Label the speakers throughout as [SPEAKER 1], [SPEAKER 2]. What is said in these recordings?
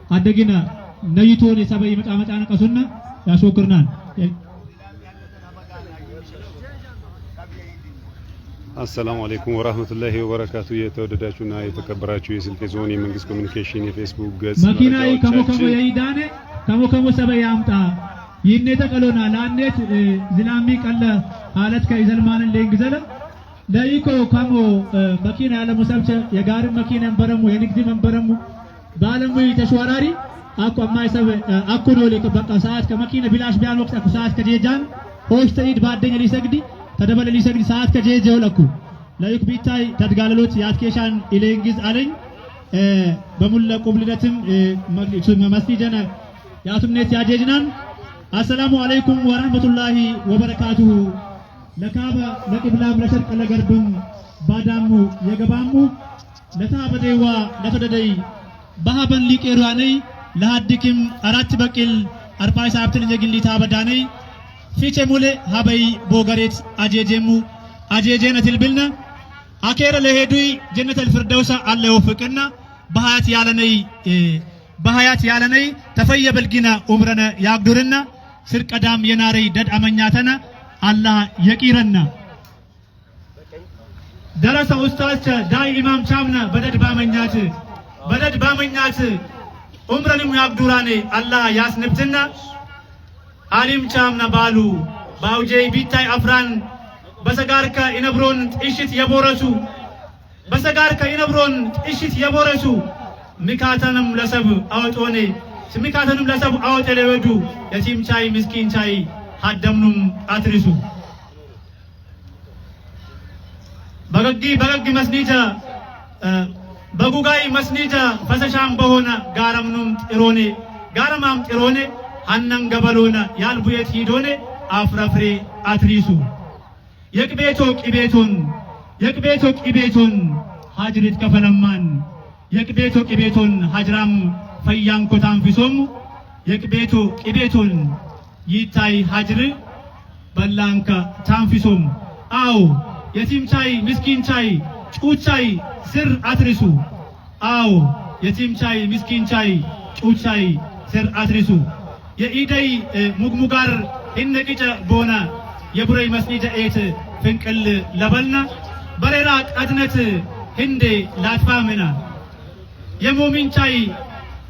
[SPEAKER 1] አደግና ነይቶን የሰበይ መጣመጣ ነቀሱና ያሾክርናል
[SPEAKER 2] አሰላሙ አለይኩም ወራህመቱላሂ ወበረካቱ የተወደዳችሁና የተከበራችሁ የስልጤ ዞን የመንግስት ኮሙኒኬሽን የፌስቡክ ገጽ
[SPEAKER 1] መኪናይ ከሞከሞ የይዳኔ ከሞከሞ ሰበይ ያምጣ ይኔ ተቀሎና ላኔት ዝላሚ ቀለ አለት ከይዘልማን ለእንግዘለ ለይኮ ከሞ መኪና ያለ ሙሰብቸ የጋር መኪና መንበረሙ የንግድ መንበረሙ ባለሙ ተሽዋራሪ አቋማይ ሰብ አኩኖ ለከ በቃ ሰዓት ከመኪና ቢላሽ ቢያን ወቅት ሰዓት ከጀጃን ሆስተ ኢድ ባደኛ ሊሰግዲ ተደበለ ሊሰግዲ ሰዓት ከጀጀው ለኩ ለይክ ቢታይ ተድጋለሎት ያትኬሻን ኢሌንጊዝ አለኝ በሙለ ቁብልነትም መስጂደና ያቱምነት ያጀጅናን አሰላሙ አለይኩም ወራህመቱላሂ ወበረካቱሁ ለካባ ለቂብላም ለሸርቅ ለገርብም ባዳሙ የገባሙ ለታበደዋ ለተደደይ ባሃበን ሊቄሯነይ ለሐድክም አራት በቂል አርፋይ ሳብትን የግሊ ታበዳነይ ፊቼ ሙሌ ሀበይ ቦገሬት አጄጄሙ አጄጄነትል ብልና አኬረ ለሄዱይ ጀነተል ፍርደውሳ አለ ወፍቅና በሃያት ያለነይ ተፈየበልጊና ኡምረነ ያግዱርና ስር ቀዳም የናረይ ደድ አመኛተና አላህ የቂረና ደረሰ ኡስታዝ ዳይ ኢማም ቻምና በደድ ባመኛት ኡምረንም ያግዱራኔ አላህ ያስንብትና አሊም ቻምና ባሉ ባውጄይ ቢታይ አፍራን በሰጋርከ ኢነብሮን ጥሽት የቦረሱ ሚካተንም ለሰብ አወጦኔ ሚካተንም ለሰብ አወጤ ለወዱ የቲም ቻይ ምስኪን ቻይ ሀደምኑም አትሪሱ በገጊ መስኒጃ በጉጋይ መስኒጃ ፈሰሻም በሆነ ጋረማም ጥሮኔ ሀነን ገበሎና ያልቡየት ሂዶኔ አፍረፍሬ አትሪሱ የቅቤቶ ቂቤቶን ሀጅሪት ከፈለማን የቅቤቶ ቂቤቶን ሀጅራም ፈያን ኮታን ፊሶሙ የቅቤቶ ቂቤቶን ይታይ ሀጅር በላንከ ታንፊሶም አው የቲም ቻይ ምስኪን ቻይ ጩቻይ ስር አትሪሱ አው የቲም ቻይ ምስኪን ቻይ ጩቻይ ስር አትሪሱ የኢደይ ሙግሙጋር እነቂጨ ቦና የቡረይ መስኒጀ ኤት ፍንቅል ለበልና በሬራ ቀድነት ህንዴ ላትፋምና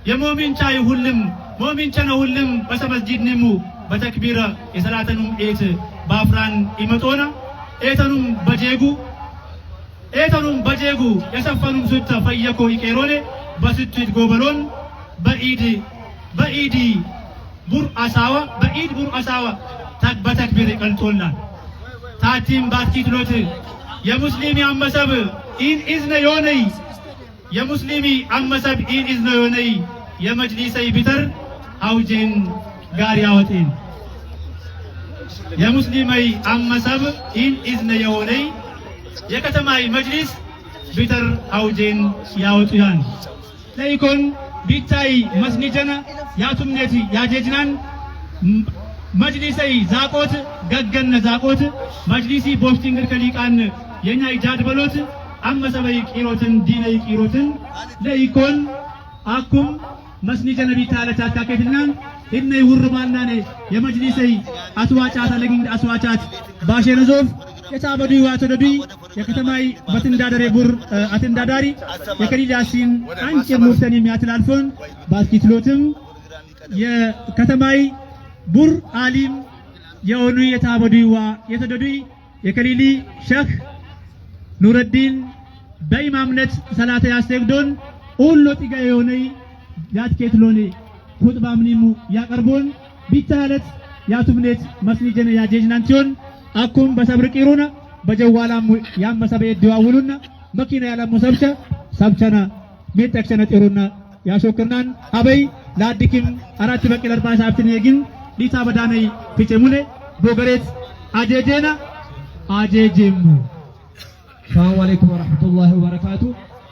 [SPEAKER 1] የሞሚን ቻይ ሁሉም ሞሚንቸነ ሁሉም በሰመስጂድ ንሙ በተክቢረ የሰላተኑም ኤት ባፍራን ይመጦና ኤተኑም በጄጉ የሰፈኑም ሱተ ፈየኮ ይቄሮኔ በስቱት ጎበሎን በኢድ ቡር አሳዋ በተክቢር ይቀልጦላል ታቲም ባትኪትሎት የሙስሊሚ አመሰብ ኢን ኢዝነ ዮነይ የመጅሊሰይ ቢተር አውጄን ጋር ያወጤን የሙስሊመይ አመሰብ ኢን ኢዝነ የሆነይ የከተማይ መጅሊስ ቢተር አውጄን ያወጡያን ለይኮን ቢታይ መስኒጀና ያቱምኔት ያጀጅናን መጅሊሰይ ዛቆት ገገነ ዛቆት መጅሊሲ ቦስቲንግር ከሊቃን የኛ ይጃድ በሎት አመሰበይ ቂሮትን ዲነይ ቂሮትን ለይኮን አኩም መስኒጀነ ቢታለ ታካከትናን እነይ ውርባላኔ የመጅሊሰይ አስዋጫታ ለግንድ አስዋጫት ባሸነዞፍ የታበዱ ያተደዱ የከተማይ በትንዳደሬ ቡር አትንዳዳሪ የከሊዳሲን አንጭ ሙፍተን የሚያትላልፎን ባስኪትሎትም የከተማይ ቡር አሊም የኦኑ የታበዱዋ የተደዱ የከሊሊ ሸህ ኑረዲን በኢማምነት ሰላተ ያስተግዶን ሁሉ ጥጋ የሆነይ ያትኬትሎኔ ኹጥባ ምኒሙ ያቀርቦን ቢታለት ያቱምኔት መስኒጀነ ያጀጅናንቲዮን አኩም በሰብር ቂሩና በጀዋላም ያመሰበ ይደዋውሉና መኪና ያለሙ ሰብቸና ሜጠክሸነ ጢሩና ያሾክርናን አበይ ላድኪም አራት በቂል አርባ ሳብትን የግን ሊታ በዳነይ ፊጨሙኔ ቦገሬት አጀጄና አጀጄሙ
[SPEAKER 3] ሰላም አለይኩም ወራህመቱላሂ ወበረካቱ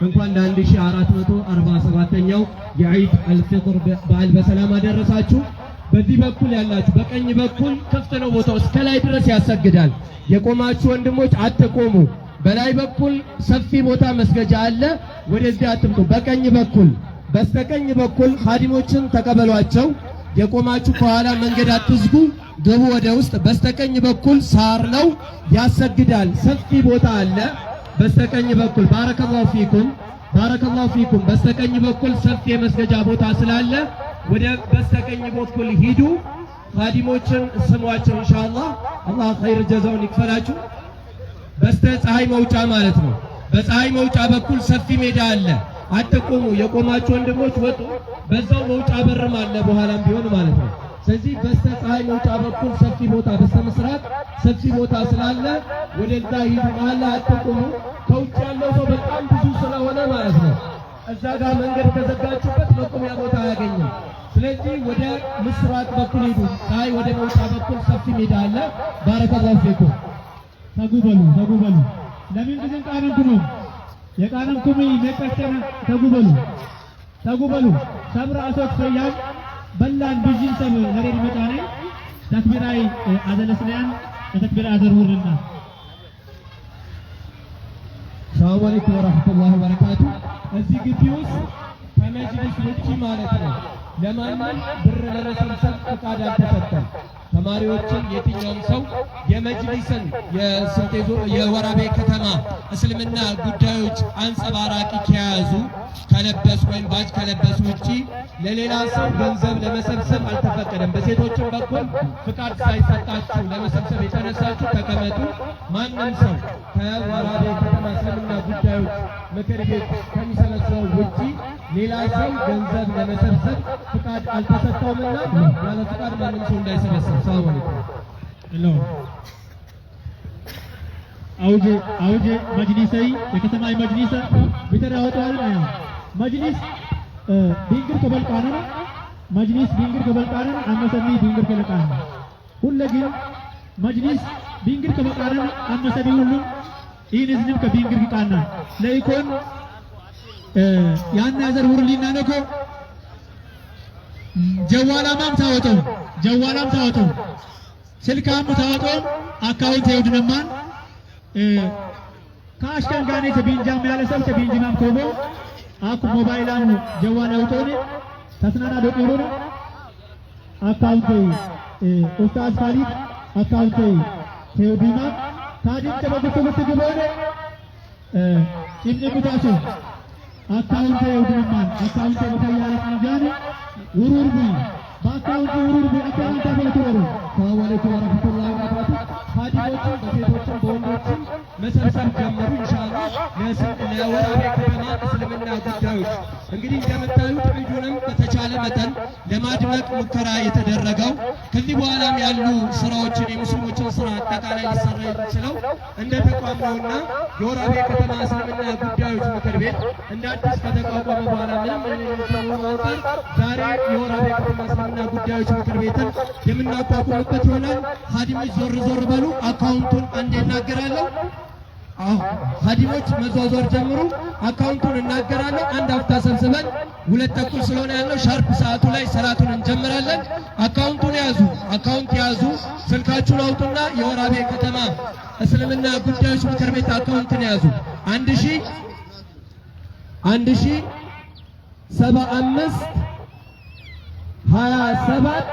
[SPEAKER 3] እንኳን ለ1447ኛው የዒድ አልፊጥር በዓል በሰላም አደረሳችሁ። በዚህ በኩል ያላችሁ በቀኝ በኩል ክፍት ነው ቦታው እስከ ላይ ድረስ ያሰግዳል። የቆማችሁ ወንድሞች አትቆሙ። በላይ በኩል ሰፊ ቦታ መስገጃ አለ። ወደዚህ አትምጡ። በስተቀኝ በኩል ኻዲሞችን ተቀበሏቸው። የቆማችሁ ከኋላ መንገድ አትዝጉ፣ ግቡ ወደ ውስጥ። በስተቀኝ በኩል ሳር ነው ያሰግዳል። ሰፊ ቦታ አለ በስተቀኝ በኩል። ባረከላሁ ፊኩም ባረከላሁ ፊኩም። በስተቀኝ በኩል ሰፊ የመስገጃ ቦታ ስላለ ወደ በስተቀኝ በኩል ሂዱ። ኻዲሞችን ስሟቸው ኢንሻአላህ። አላህ ኸይር ጀዛውን ይክፈላችሁ። በስተ ፀሐይ መውጫ ማለት ነው። በፀሐይ መውጫ በኩል ሰፊ ሜዳ አለ። አትቆሙ። የቆማችሁ ወንድሞች ወጡ። በዛው መውጫ በርም አለ በኋላም ቢሆን ማለት ነው። ስለዚህ በስተ ፀሐይ መውጫ በኩል ሰፊ ቦታ፣ በስተ ምስራቅ ሰፊ ቦታ ስላለ ወደዛ ሂዱ። መሀል አትቆሙ። ከውጭ ያለው ሰው በጣም ብዙ ስለሆነ ማለት ነው እዛ ጋር መንገድ ከዘጋችሁበት መቆሚያ ቦታ አያገኝም። ስለዚህ ወደ ምስራቅ በኩል ሂዱ። ፀሐይ ወደ መውጫ በኩል ሰፊ ሜዳ አለ። ባረከላሁ ፊኩም።
[SPEAKER 1] ተጉበሉ ተጉበሉ ለምን ጊዜ ቃረንኩ ነው የቃረንኩም መቀጠና ተጉበሉ ተጉበሉ ሰብራ አሶት ፈያል በላን ቢጂን ሰብ ለሬድ መጣኔ ተክቢራይ አዘለስሊያን ተክቢራ አዘርውርና
[SPEAKER 3] ሰላም አለይኩም ወራህመቱላሂ ወበረካቱ። እዚህ ግቢ ውስጥ ከመጅሊስ ውጪ ማለት ነው ለማንም ብር ለመሰብሰብ ፈቃድ አልተሰጠም። ተማሪዎችን የትኛውም ሰው የመጅሊስን የስልጤ ዞን የወራቤ ከተማ እስልምና ጉዳዮች አንጸባራቂ ከያዙ ከለበሱ ወይም ባጅ ከለበሱ ውጪ ለሌላ ሰው ገንዘብ ለመሰብሰብ አልተፈቀደም። በሴቶችም በኩል ፍቃድ ሳይሰጣችሁ ለመሰብሰብ የተነሳችሁ ተቀመጡ። ማንም ሰው ከወራቤ ከተማ እስልምና ጉዳዮች ምክር ቤት ከሚሰበሰበው ውጪ ሌላ ሰው ገንዘብ ለመሰብሰብ ፍቃድ አልተሰጠውምና ያለ ፍቃድ ማንም ሰው እንዳይሰበሰብ። ሰላም አለይኩም።
[SPEAKER 1] ሄሎ አውጄ መጅሊሰይ የከተማ መጅሊስ ቢተራ ወጣል አያ መጅሊስ ቢንግር ከበልቃና መጅሊስ ቢንግር ከበልቃና አመሰኒ ቢንግር ከለቃና ሁለጊዜ መጅሊስ ቢንግር ከበልቃና አመሰኒ ሁሉ ኢንዝንም ከቢንግር ቃና ለይኮን ያን ያዘር ሁርሊና ነኮ ጀዋላማም ታወጣው ስልካም ታወጣው አካውንት ይወድነማን ካሽከን ጋኔ ተቢንጃም ያለ ሰው ተቢንጃም ኮቦ አኩ ሞባይላሙ ጀዋላ አውጦኔ ተስናና ዶቆሮነ አካውንት ኡስታዝ ካሊድ አካውንት ተውዲማ ታዲም ተበግቶ ግቦነ ኢብኑታሱ አካውንት ይወድነማን አካውንት በታያለ አንጃኔ ውሩርቡ በአካውንት ውሩርቡ አካውንት አበልቶሩ። ሰላም አለይኩም ወራህመቱላሂ ወበረካቱ። ኻዲሞችን በሴቶችም በወንዶችም መሰብሰብ ጀመሩ ኢንሻአላህ። ለወራቤ ከተማ እስልምና ጉዳዮች እንግዲህ እንደምታዩት ቪዲዮንም በተቻለ መጠን ለማድመቅ ሙከራ የተደረገው ከዚህ በኋላም ያሉ ስራዎችን የሙስሊሞችን ስራ አጠቃላይ ሊሰራ የሚችለው እንደ ተቋም ነውና የወራቤ ከተማ እስልምና ጉዳዮች ምክር ቤት እንደ አዲስ ከተቋቋመ በኋላ ምንም ዛሬ የወራቤ ከተማ እስልምና ጉዳዮች ምክር ቤትን የምናቋቁምበት ይሆናል። ኻዲሞች ዞር በሉ። አካውንቱን አንዴ እናገራለሁ። ኻዲሞች መዟዟር ጀምሩ። አካውንቱን እናገራለሁ። አንድ አፍታ ሰብስበን 2:30 ስለሆነ ያለው ሻርፕ ሰዓቱ ላይ ሰላቱን እንጀምራለን። አካውንቱን ያዙ። አካውንት ያዙ። ስልካችሁን አውጡና የወራቤ ከተማ እስልምና ጉዳዮች ምክር ቤት አካውንትን ያዙ። 1000 75 27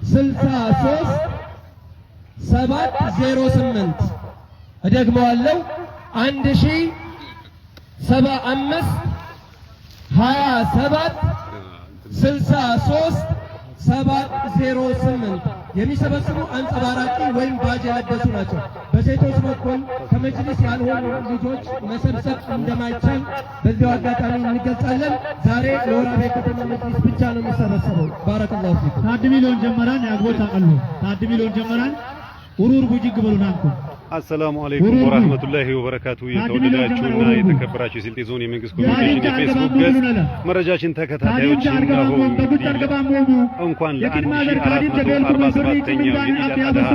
[SPEAKER 1] 63 708 እደግመዋለሁ 1075 27 63 708 የሚሰበስቡ አንጸባራቂ ወይም ባጅ የለበሱ ናቸው። በሴቶች በኩል ከመጅሊስ ያልሆኑ ልጆች መሰብሰብ እንደማይቻል በዚያው አጋጣሚ እንገልጻለን። ዛሬ ለወራቤ ከተማ መጅሊስ ብቻ ነው የሚሰበሰበው። ባረከላሁ ፊኩም። ታድ ሚሊዮን ጀመራን ያግቦት አቀሉ ታድ ሚሊዮን ጀመራን ውሩር ቡጅግ ብሉናንኩ
[SPEAKER 2] አሰላሙ አለይኩም ወራህመቱላሂ ወበረካቱ። የተወደዳችሁና የተከበራችሁ የስልጤ ዞን የመንግስት ኮሚኒኬሽን የፌስቡክ ገጽ መረጃችን ተከታታዮች እንደሆኑ እንኳን ለ1447ኛው የኢድ አልአድሃ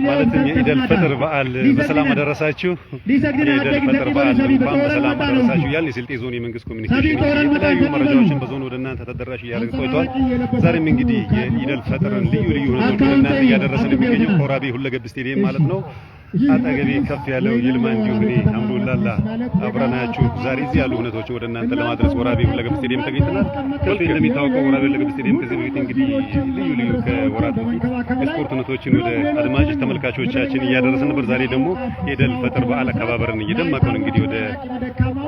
[SPEAKER 2] ማለትም የኢድ አልፈጥር በዓል በሰላም አደረሳችሁ። የኢድ አልፈጥር በዓል እንኳን በሰላም አደረሳችሁ እያልን የስልጤ ዞን የመንግስት ኮሚኒኬሽን የተለያዩ መረጃዎችን በዞኑ ወደ እናንተ ተደራሽ እያደረገ ቆይቷል። ዛሬም እንግዲህ የኢድ አልፈጥርን ልዩ ልዩ ነገሮችን ወደ እናንተ እያደረስን የሚገኘው ከወራቤ ሁለገብ ስቴዲየም ማለት ነው። አጠገቤ ከፍ ያለው ይልማ እንዲሁም እኔ አምዱላላ አብረናችሁ ዛሬ እዚህ ያሉ እውነቶችን ወደ እናንተ ለማድረስ ወራቤ ሁለገብ ስቴዲየም ተገኝተናል። ከዚህ እንደሚታወቀው ወራቤ ሁለገብ ስቴዲየም ከዚህ በፊት እንግዲህ ልዩ ከወራት በፊት የስፖርት እውነቶችን ወደ አድማጭ ተመልካቾቻችን እያደረሰ ነበር። ዛሬ ደግሞ የኢደል ፈጥር በዓል አከባበርን እየደመቀውን እንግዲህ ወደ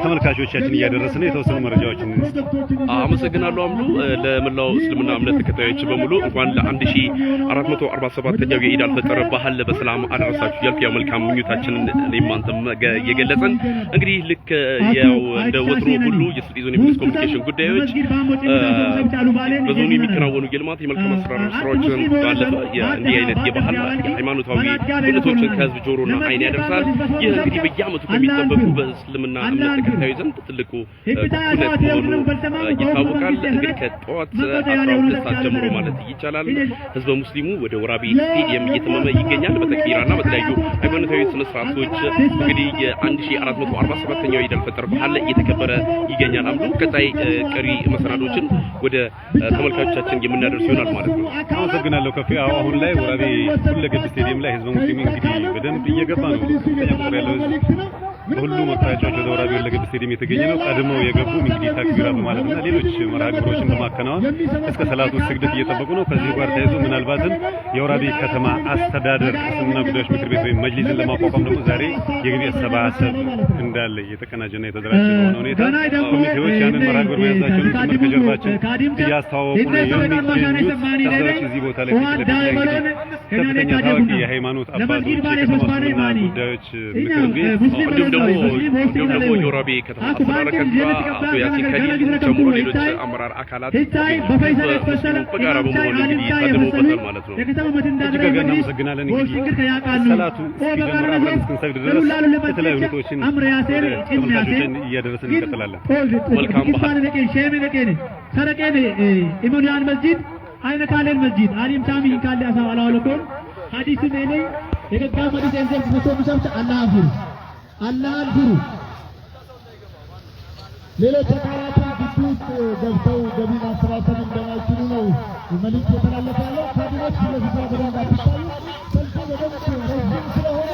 [SPEAKER 2] ተመልካቾቻችን እያደረሰ ነው። የተወሰኑ መረጃዎችን
[SPEAKER 4] አመሰግናለሁ አምዱ። ለመላው እስልምና እምነት ተከታዮች በሙሉ እንኳን ለ1447ኛው የኢድ አልፈጥር በዓል በሰላም አደረሳችሁ ያልኩ መልካም ምኞታችንን ለማንተም የገለጸን እንግዲህ ልክ ያው እንደ ወትሮ ሁሉ የስልጤ ዞን የመንግስት ኮሚኒኬሽን ጉዳዮች በዞኑ የሚከናወኑ የልማት የመልካም አስተዳደር ስራዎችን ባለፈ እንዲህ አይነት የባህል ሃይማኖታዊ ሁነቶችን ከህዝብ ጆሮና አይን ያደርሳል። ይህ እንግዲህ በየዓመቱ ከሚጠበቁ በእስልምና እምነት ተከታዮች ዘንድ ትልቁ ኩነት መሆኑ ይታወቃል። እንግዲህ ከጠዋት 12 ሰዓት ጀምሮ ማለት ይቻላል ህዝበ ሙስሊሙ ወደ ወራቤ ስቴዲየም እየተመመ ይገኛል። በተክቢራና በተለያዩ ሃይማኖታዊ ስነ ስርዓቶች እንግዲህ የ1447ኛው ኢድ አልፈጥር በዓል እየተከበረ ይገኛል። አምዱ ቀጣይ ቀሪ መሰናዶችን ወደ ተመልካቾቻችን የምናደርስ ይሆናል ማለት ነው።
[SPEAKER 2] አመሰግናለሁ ከፍ አሁን ላይ ወራቤ ሁለገብ ስቴዲየም ላይ ህዝበ ሙስሊሙ እንግዲህ በደንብ እየገባ ነው። ተጨምሮ ያለው ሁሉም አቅጣጫዎች ወደ ወራቤ ሁለገብ ስቴዲየም የተገኘ ነው። ቀድመው የገቡ እንግዲህ ተክቢራ በማለትና ሌሎች መርሃ ግብሮችን በማከናወን እስከ ሰላቱ ስግደት እየጠበቁ ነው። ከዚህ ጋር ተያይዞ ምናልባትም የወራቤ ከተማ አስተዳደር እስልምና ጉዳዮች ምክር ቤት ወይም መጅሊስን ለማቋቋም ደግሞ ዛሬ የገቢ አሰባሰብ እንዳለ የተቀናጀና የተደራጀ በሆነ ሁኔታ ኮሚቴዎች ያንን መርሃ ግብር መያዛቸውን ጭምር ከጀርባችን እያስተዋወቁ ነው የሚገኙት። ታዛቢዎች እዚህ ቦታ ላይ ከፍተኛ ታዋቂ የሃይማኖት አባቶች የከተማ እስልምና ጉዳዮች ምክር ቤት እንዲሁም ደግሞ የወራቤ ከተማ አስተዳደር ከንቲባ አቶ ያሲን ከዲር ጨምሮ ሌሎች አመራር አካላት በጋራ በመሆን እንግዲህ ታድመውበታል ማለት ነው። እጅግ አድርገን እናመሰግናለን። እንግዲህ ሰላቱ እስኪጀምር አብረን እስክንሰግድ ድረስ የተለያዩ ሁኔታዎችን ተመልካቾችን እያደረስን እንቀጥላለን። መልካም ባህል
[SPEAKER 1] ሰረቀን ኢሙኒያን መስጂድ አይነ ካለን መስጂድ አሊም ሳሚ ካለ አሳው አላወለኮን ሐዲስ ነኝ የገጋ መዲስ እንዘል ተሰብሰብ አላህ አልፍሩ ሌሎች አካላትን ግቢ ውስጥ ገብተው ገቢ ማሰባሰብ እንደማይችሉ ነው መልዕክት የተላለፈ ያለው። ካቢኔት ስለዚህ በደንብ አትታዩ ሰልፉ በደንብ ረጅም ስለሆነ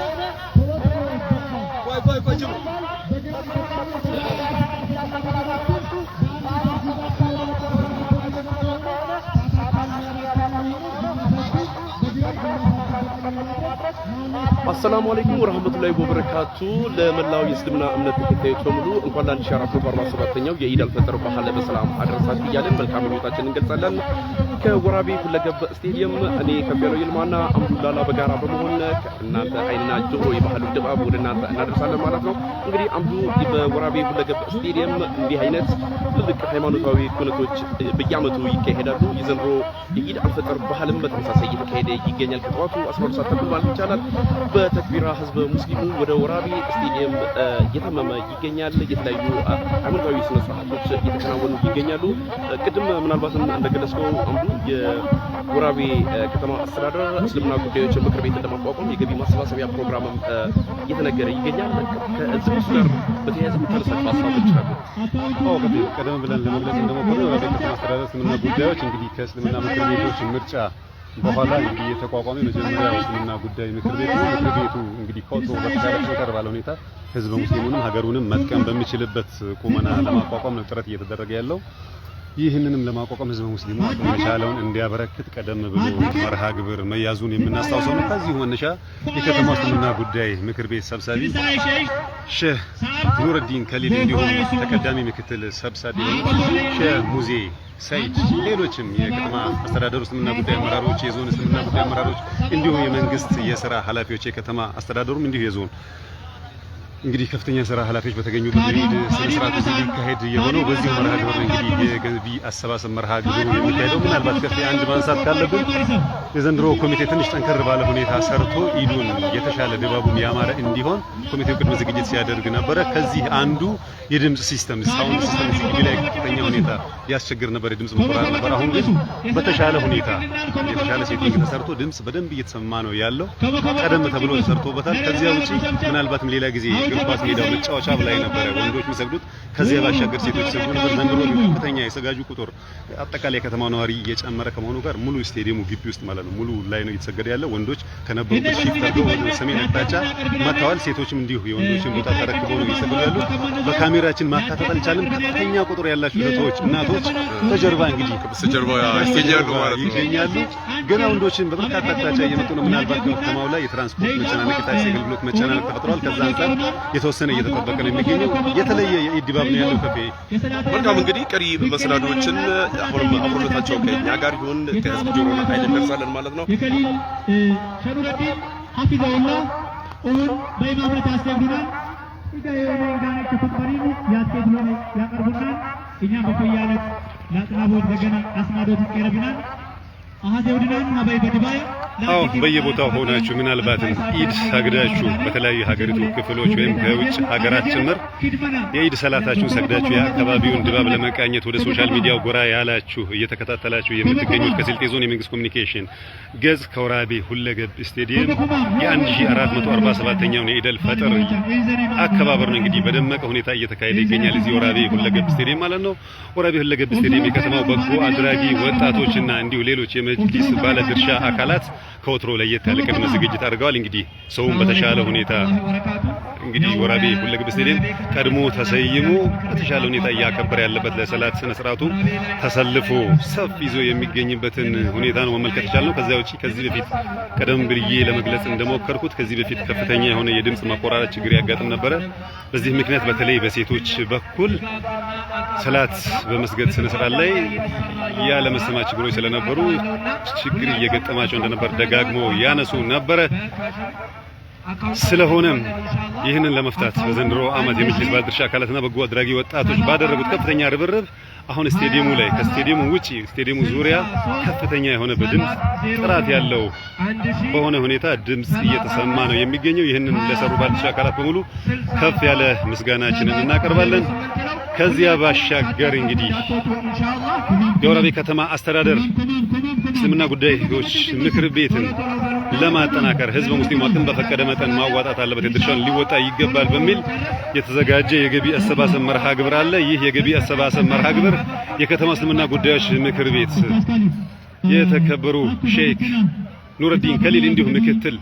[SPEAKER 4] አሰላሙ አለይኩም ወራህመቱላሂ ወበረካቱ። ለመላው የእስልምና እምነት ተከታዮች በሙሉ እንኳን ለ1447ኛው የኢድ አልፈጥር በዓል በሰላም አደረሳችሁ እያለን መልካም ምኞታችንን እንገልጻለን። ከወራቤ ሁለገብ ስቴዲየም እኔ ከቢያለው ይልማና አምዱላላ በጋራ በመሆን ከእናንተ አይንና ጆሮ የባህሉን ድባብ ወደ እናንተ እናደርሳለን ማለት ነው። እንግዲህ አምዱ በወራቤ ሁለገብ ስቴዲየም እንዲህ አይነት ትልቅ ሃይማኖታዊ ኩነቶች በየዓመቱ ይካሄዳሉ። የዘንድሮ የኢድ አልፈጥር በዓልም በተመሳሳይ እየተካሄደ ይገኛል። ከጠዋቱ 12 ሰዓት ተኩል ማለት ይቻላል በተክቢራ ህዝበ ሙስሊሙ ወደ ወራቤ ስቴዲየም እየተመመ ይገኛል። የተለያዩ ሃይማኖታዊ ስነ ስርዓቶች እየተከናወኑ ይገኛሉ። ቅድም ምናልባትም እንደገለጽከው አምዱ የወራቤ ከተማ አስተዳደር እስልምና ጉዳዮች ምክር ቤት ለማቋቋም የገቢ ማሰባሰቢያ ፕሮግራምም እየተነገረ ይገኛል። ከዚህ ጋር በተያያዘ ተነሳሽ ሀሳቦች አሉ።
[SPEAKER 2] ቀደም ብለን ለመግለጽ እንደሞከረው የወራቤ ከተማ አስተዳደር እስልምና ጉዳዮች እንግዲህ ከእስልምና ምክር ቤቶች ምርጫ በኋላ እንግዲህ የተቋቋመ የመጀመሪያው እስልምና ጉዳይ ምክር ቤት ነው። ምክር ቤቱ እንግዲህ ከወትሮ በተሻለ ጠንከር ባለ ሁኔታ ህዝበ ሙስሊሙንም ሀገሩንም መጥቀም በሚችልበት ቁመና ለማቋቋም ነው ጥረት እየተደረገ ያለው። ይህንንም ለማቋቋም ህዝበ ሙስሊሙ የቻለውን እንዲያበረክት ቀደም ብሎ መርሃ ግብር መያዙን የምናስታውሰው ነው። ከዚሁ መነሻ የከተማው እስልምና ጉዳይ ምክር ቤት ሰብሳቢ ሼህ ኑረዲን ከሊል እንዲሁም ተቀዳሚ ምክትል ሰብሳቢ ሼህ ሙዜ ሰይድ ሌሎችም የከተማ አስተዳደሩ እስልምና ጉዳይ አመራሮች፣ የዞን እስልምና ጉዳይ አመራሮች እንዲሁም የመንግስት የሥራ ኃላፊዎች የከተማ አስተዳደሩም እንዲሁ የዞን እንግዲህ ከፍተኛ ስራ ኃላፊዎች በተገኙበት የኢድ ስነ ስርዓት ሲካሄድ የሆነው በዚህ መርሃ ግብር እንግዲህ የገቢ አሰባሰብ መርሃ ግብሩ የሚካሄደው ምናልባት ከፍ አንድ ማንሳት ካለብን የዘንድሮ ኮሚቴ ትንሽ ጠንከር ባለ ሁኔታ ሰርቶ ኢዱን የተሻለ ድባቡም ያማረ እንዲሆን ኮሚቴው ቅድመ ዝግጅት ሲያደርግ ነበረ። ከዚህ አንዱ የድምጽ ሲስተም ሳውንድ ሲስተም ሲግቢ ላይ ከፍተኛ ሁኔታ ያስቸግር ነበር፣ የድምጽ መቆራረጥ ነበር። አሁን ግን በተሻለ ሁኔታ የተሻለ ሴቲንግ ተሰርቶ ድምጽ በደንብ እየተሰማ ነው ያለው። ቀደም ተብሎ ተሰርቶበታል። ከዚያ ውጪ ምናልባትም ሌላ ጊዜ እግር ኳስ ሜዳው መጫወቻ ላይ ነበር ወንዶች የሚሰግዱት፣ ከዚያ ባሻገር ሴቶች ሲሰግዱ ነበር። ዘንድሮ ከፍተኛ የሰጋጁ ተሰጋጁ ቁጥር አጠቃላይ ከተማው ነዋሪ እየጨመረ ከመሆኑ ጋር ሙሉ ስቴዲየሙ ግቢ ውስጥ ማለት ነው ሙሉ ላይ ነው እየተሰገደ ያለው። ወንዶች ከነበሩበት ሺፍት አድርገው ወደ ሰሜን አቅጣጫ መጥተዋል። ሴቶችም እንዲሁ የወንዶችን ቦታ ተረክበው ነው እየሰገዱ ያሉት። በካሜራችን ማካተት አልቻለም። ከፍተኛ ቁጥር ያላቸው እህቶች፣ እናቶች በጀርባ እንግዲህ በስተጀርባ ይገኛሉ ማለት ነው። ገና ወንዶችን በበርካታ አቅጣጫ እየመጡ ነው። ምናልባት ከተማው ላይ የትራንስፖርት መጨናነቅ፣ የታክሲ አገልግሎት መጨናነቅ ተፈጥሯል። ከዛ አንፃር የተወሰነ እየተጠበቀ ነው የሚገኘው። የተለየ የኢድ ድባብ ነው ያለው። ከፌ
[SPEAKER 4] መልካም እንግዲህ ቀሪ መሰናዶዎችን አሁንም አብሮነታቸው ከኛ ጋር ይሁን ከህዝብ ጆሮ ላይ ደርሳለን ማለት ነው።
[SPEAKER 1] የከሊል ሸኑረዲ ሐፊዘውላህ ኡን በኢማምነት ያስተምሩናል። ኢዳየኔጋኔ ከተፈሪሙ ያስተምሩናል ያቀርቡናል። እኛ በፈያለት ለአጥናቦት ገገና አስናዶት ይቀርብናል።
[SPEAKER 2] አዎ በየቦታው ሆናችሁ ምናልባትም ኢድ ሰግዳችሁ በተለያዩ ሀገሪቱ ክፍሎች ወይም ከውጭ ሀገራት ጭምር የኢድ ሰላታችሁን ሰግዳችሁ የአካባቢውን ድባብ ለመቃኘት ወደ ሶሻል ሚዲያው ጎራ ያላችሁ እየተከታተላችሁ የምትገኙት ከስልጤ ዞን የመንግስት ኮሚኒኬሽን ገዝ ከወራቤ ሁለገብ ስቴዲየም የ1447ኛውን የኢደል ፈጥር አከባበር ነው እንግዲህ በደመቀ ሁኔታ እየተካሄደ ይገኛል። እዚህ ወራቤ ሁለገብ ስቴዲየም ማለት ነው። ወራቤ ሁለገብ ስቴዲየም የከተማው በጎ አድራጊ ወጣቶችና እንዲሁ ሌሎች የመጅሊስ ባለ ድርሻ አካላት ከወትሮ ለየት ያለ ቅድመ ዝግጅት አድርገዋል። እንግዲህ ሰውን በተሻለ ሁኔታ እንግዲህ ወራቤ ሁለገብ ስቴዲየም ቀድሞ ተሰይሞ በተሻለ ሁኔታ እያከበረ ያለበት ለሰላት ስነ ስርዓቱ ተሰልፎ ሰፍ ይዞ የሚገኝበትን ሁኔታ ነው መመልከት ይቻላል። ከዚያ ውጪ ከዚህ በፊት ቀደም ብዬ ለመግለጽ እንደሞከርኩት ከዚህ በፊት ከፍተኛ የሆነ የድምጽ ማቆራረጥ ችግር ያጋጥም ነበረ። በዚህ ምክንያት በተለይ በሴቶች በኩል ሰላት በመስገድ ስነ ስርዓት ላይ ያለ መሰማት ችግሮች ስለነበሩ ችግር እየገጠማቸው እንደነበር ደጋግሞ ያነሱ ነበረ። ስለሆነም ይህንን ለመፍታት በዘንድሮ ዓመት የመጅሊስ ባለድርሻ አካላትና በጎ አድራጊ ወጣቶች ባደረጉት ከፍተኛ ርብርብ አሁን ስቴዲየሙ ላይ ከስቴዲየሙ ውጪ ስቴዲየሙ ዙሪያ ከፍተኛ የሆነ በድምጽ ጥራት ያለው በሆነ ሁኔታ ድምጽ እየተሰማ ነው የሚገኘው። ይህንን ለሰሩ ባለድርሻ አካላት በሙሉ ከፍ ያለ ምስጋናችንን እናቀርባለን። ከዚያ ባሻገር እንግዲህ የወራቤ ከተማ አስተዳደር እስልምና ጉዳዮች ምክር ቤትን ለማጠናከር ህዝበ ሙስሊሙ አቅም በፈቀደ መጠን ማዋጣት አለበት፣ የድርሻውን ሊወጣ ይገባል በሚል የተዘጋጀ የገቢ አሰባሰብ መርሃ ግብር አለ። ይህ የገቢ አሰባሰብ መርሃ ግብር የከተማ እስልምና ጉዳዮች ምክር ቤት የተከበሩ ሼክ ኑረዲን ከሊል እንዲሁም ምክትል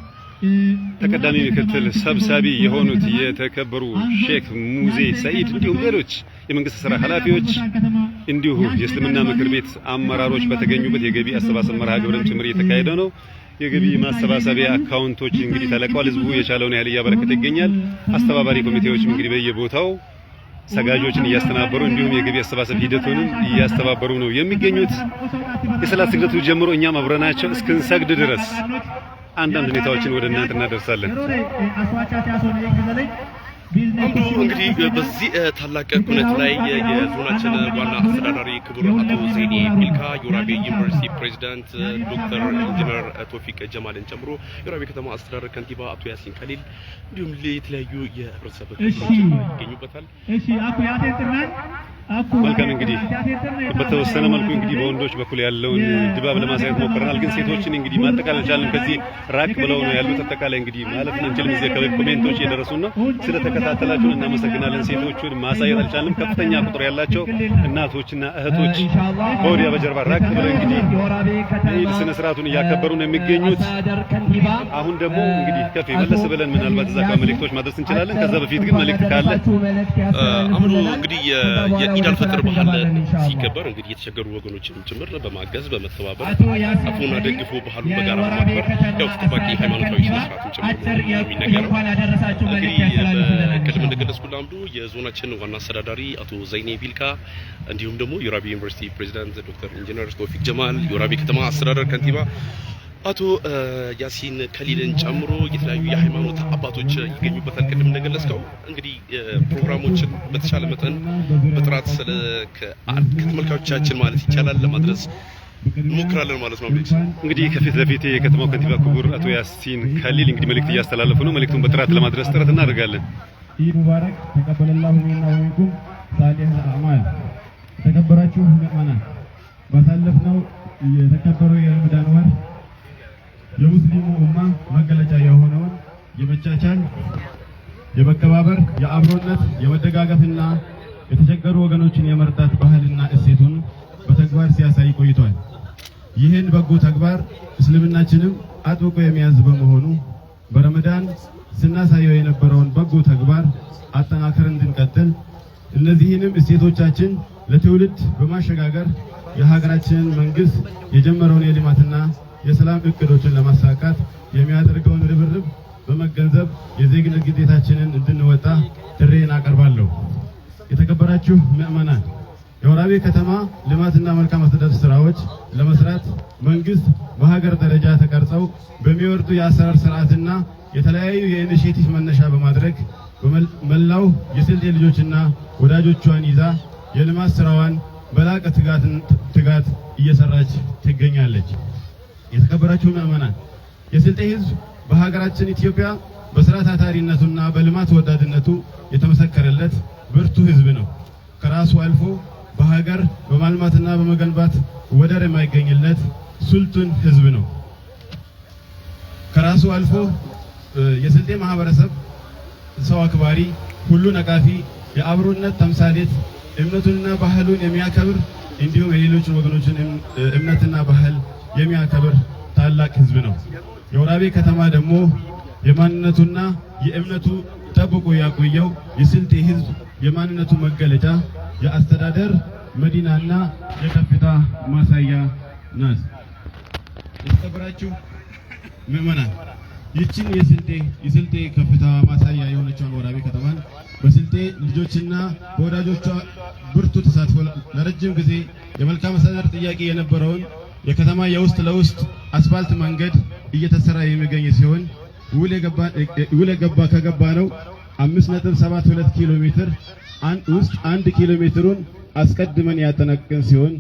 [SPEAKER 2] ተቀዳሚ ምክትል ሰብሳቢ የሆኑት የተከበሩ ሼክ ሙዜ ሰኢድ እንዲሁም ሌሎች የመንግስት ስራ ኃላፊዎች እንዲሁ የእስልምና ምክር ቤት አመራሮች በተገኙበት የገቢ አሰባሰብ መርሃ ግብርም ጭምር እየተካሄደ ነው። የገቢ ማሰባሰቢያ አካውንቶች እንግዲህ ተለቀዋል። ህዝቡ የቻለውን ያህል እያበረከተ ይገኛል። አስተባባሪ ኮሚቴዎችም እንግዲህ በየቦታው ሰጋጆችን እያስተናበሩ እንዲሁም የገቢ አሰባሰብ ሂደቱንም እያስተባበሩ ነው የሚገኙት። የሰላት ስግደቱ ጀምሮ እኛም አብረናቸው እስክንሰግድ ድረስ አንዳንድ ሁኔታዎችን ወደ እናንተ እናደርሳለን።
[SPEAKER 4] እንግዲህ በዚህ ታላቅ ኩነት ላይ የዞናችን ዋና አስተዳዳሪ ክቡር አቶ ዘይኔ ቢልካ፣ የወራቤ ዩኒቨርሲቲ ፕሬዝዳንት ዶክተር ኢንጂነር ቶፊቅ ጀማልን ጨምሮ የወራቤ ከተማ አስተዳደር ከንቲባ አቶ ያሲን ከሊል እንዲሁም የተለያዩ የህብረተሰብ ክፍሎች ይገኙበታል።
[SPEAKER 2] መልካም እንግዲህ በተወሰነ መልኩ እንግዲህ በወንዶች በኩል ያለውን ድባብ ለማሳየት ሞክረናል። ግን ሴቶችን እንግዲህ ማጠቃለል አልቻልንም። ከዚህ ራቅ ብለው ነው ያሉት። አጠቃላይ እንግዲህ ማለት እንችልም እዚህ አካባቢ ኮሜንቶች እየደረሱን ነው። ስለተከታተላችሁን እናመሰግናለን። ሴቶቹን ማሳየት አልቻልንም። ከፍተኛ ቁጥር ያላቸው እናቶችና እህቶች በወዲያ በጀርባ ራቅ ብለው እንግዲህ ኢድ ስነ ስርዓቱን እያከበሩ ነው የሚገኙት። አሁን ደግሞ እንግዲህ ከፍ መለስ ብለን ምናልባት እዛ ጋር መልእክቶች ማድረስ እንችላለን። ከዛ በፊት ግን መልእክት ካለ
[SPEAKER 4] አሁን እንግዲህ የኢድ አልፈጥር በዓል ሲከበር እንግዲህ የተቸገሩ ወገኖችን ጭምር በማገዝ በመተባበር አፉና ደግፎ ባህሉን በጋራ በማክበር ያው ተጠባቂ ሃይማኖታዊ ስነ ስርዓቱን ጭምር የሚነገረው እንግዲህ ቅድም እንደገለጽኩልህ አምዱ የዞናችን ዋና አስተዳዳሪ አቶ ዘይኔ ቢልካ እንዲሁም ደግሞ የወራቤ ዩኒቨርሲቲ ፕሬዝዳንት ዶክተር ኢንጂነር ቶፊቅ ጀማል፣ የወራቤ ከተማ አስተዳደር ከንቲባ አቶ ያሲን ከሊልን ጨምሮ የተለያዩ የሃይማኖት አባቶች ይገኙበታል። ቅድም እንደገለጽከው እንግዲህ ፕሮግራሞችን በተቻለ መጠን በጥራት ከተመልካቾቻችን ማለት ይቻላል ለማድረስ እንሞክራለን ማለት ነው።
[SPEAKER 2] እንግዲህ ከፊት ለፊት የከተማው ከንቲባ ክቡር አቶ ያሲን ከሊል እንግዲህ መልእክት እያስተላለፉ ነው። መልእክቱን በጥራት ለማድረስ ጥረት እናደርጋለን።
[SPEAKER 5] ኢድ ሙባረክ ተቀበለላሁ ሚና ወሚንኩም ሳሊህ አልአዕማል። ተከበራችሁ ምእመናን፣ ባሳለፍነው የተከበረው የረመዳን ወር የሙስሊሙ ኡማ መገለጫ የሆነውን የመቻቻል፣ የመከባበር፣ የአብሮነት፣ የመደጋገፍና የተቸገሩ ወገኖችን የመርዳት ባህልና እሴቱን በተግባር ሲያሳይ ቆይቷል። ይህን በጎ ተግባር እስልምናችንም አጥብቆ የሚያዝ በመሆኑ በረመዳን ስናሳየው የነበረውን በጎ ተግባር አጠናክረን እንድንቀጥል እነዚህንም እሴቶቻችን ለትውልድ በማሸጋገር የሀገራችንን መንግስት የጀመረውን የልማትና የሰላም እቅዶችን ለማሳካት የሚያደርገውን ርብርብ በመገንዘብ የዜግነት ግዴታችንን እንድንወጣ ጥሪዬን አቀርባለሁ። የተከበራችሁ ምዕመናን፣ የወራቤ ከተማ ልማትና መልካም አስተዳደር ስራዎች ለመስራት መንግስት በሀገር ደረጃ ተቀርጸው በሚወርዱ የአሰራር ስርዓትና የተለያዩ የኢኒሼቲቭ መነሻ በማድረግ መላው የስልጤ ልጆችና ወዳጆቿን ይዛ የልማት ስራዋን በላቀ ትጋት እየሰራች ትገኛለች። የተከበራችሁ ምዕመናን፣ የስልጤ ህዝብ በሀገራችን ኢትዮጵያ በስራ ታታሪነቱና በልማት ወዳድነቱ የተመሰከረለት ብርቱ ህዝብ ነው። ከራሱ አልፎ በሀገር በማልማትና በመገንባት ወደር የማይገኝለት ሱልጡን ህዝብ ነው። ከራሱ አልፎ የስልጤ ማህበረሰብ ሰው አክባሪ፣ ሁሉን አቃፊ፣ የአብሮነት ተምሳሌት፣ እምነቱንና ባህሉን የሚያከብር እንዲሁም የሌሎች ወገኖችን እምነትና ባህል የሚያከብር ታላቅ ህዝብ ነው። የወራቤ ከተማ ደግሞ የማንነቱና የእምነቱ ጠብቆ ያቆየው የስልጤ ህዝብ የማንነቱ መገለጫ የአስተዳደር መዲናና የከፍታ ማሳያ ናት። የተከበራችሁ ምዕመናን፣ ይህችን የስልጤ ከፍታ ማሳያ የሆነችውን ወራቤ ከተማን በስልጤ ልጆችና በወዳጆቿ ብርቱ ተሳትፎ ለረጅም ጊዜ የመልካም አስተዳደር ጥያቄ የነበረውን የከተማ የውስጥ ለውስጥ አስፋልት መንገድ እየተሰራ የሚገኝ ሲሆን ውል ከገባ ነው 5.72 ኪሎ ሜትር ውስጥ 1 ኪሎ ሜትሩን አስቀድመን ያጠናቀቅን ሲሆን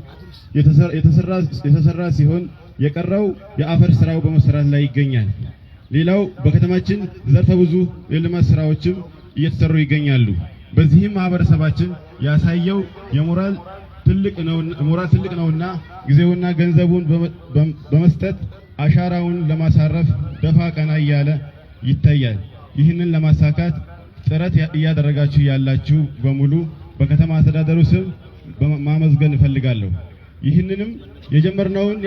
[SPEAKER 5] የተሰራ ሲሆን የቀረው የአፈር ስራው በመሰራት ላይ ይገኛል። ሌላው በከተማችን ዘርፈ ብዙ የልማት ስራዎችም እየተሰሩ ይገኛሉ። በዚህም ማህበረሰባችን ያሳየው የሞራል ትልቅ ነውና ጊዜውና ገንዘቡን በመስጠት አሻራውን ለማሳረፍ ደፋ ቀና እያለ ይታያል። ይህንን ለማሳካት ጥረት እያደረጋችሁ ያላችሁ በሙሉ በከተማ አስተዳደሩ ስም ማመስገን እፈልጋለሁ። ይህንንም የጀመርነውን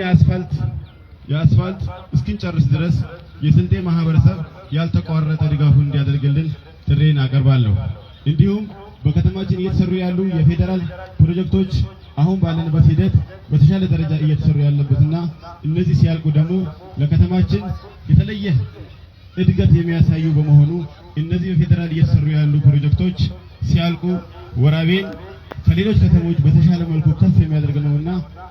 [SPEAKER 5] የአስፋልት እስኪንጨርስ ድረስ የስልጤ ማህበረሰብ ያልተቋረጠ ድጋፉን እንዲያደርግልን ጥሪን አቀርባለሁ። እንዲሁም በከተማችን እየተሰሩ ያሉ የፌዴራል ፕሮጀክቶች አሁን ባለንበት ሂደት በተሻለ ደረጃ እየተሰሩ ያለበትና እነዚህ ሲያልቁ ደግሞ ለከተማችን የተለየ እድገት የሚያሳዩ በመሆኑ እነዚህ በፌዴራል እየተሰሩ ያሉ ፕሮጀክቶች ሲያልቁ ወራቤን ከሌሎች ከተሞች በተሻለ መልኩ ከፍ የሚያደርግ ነውና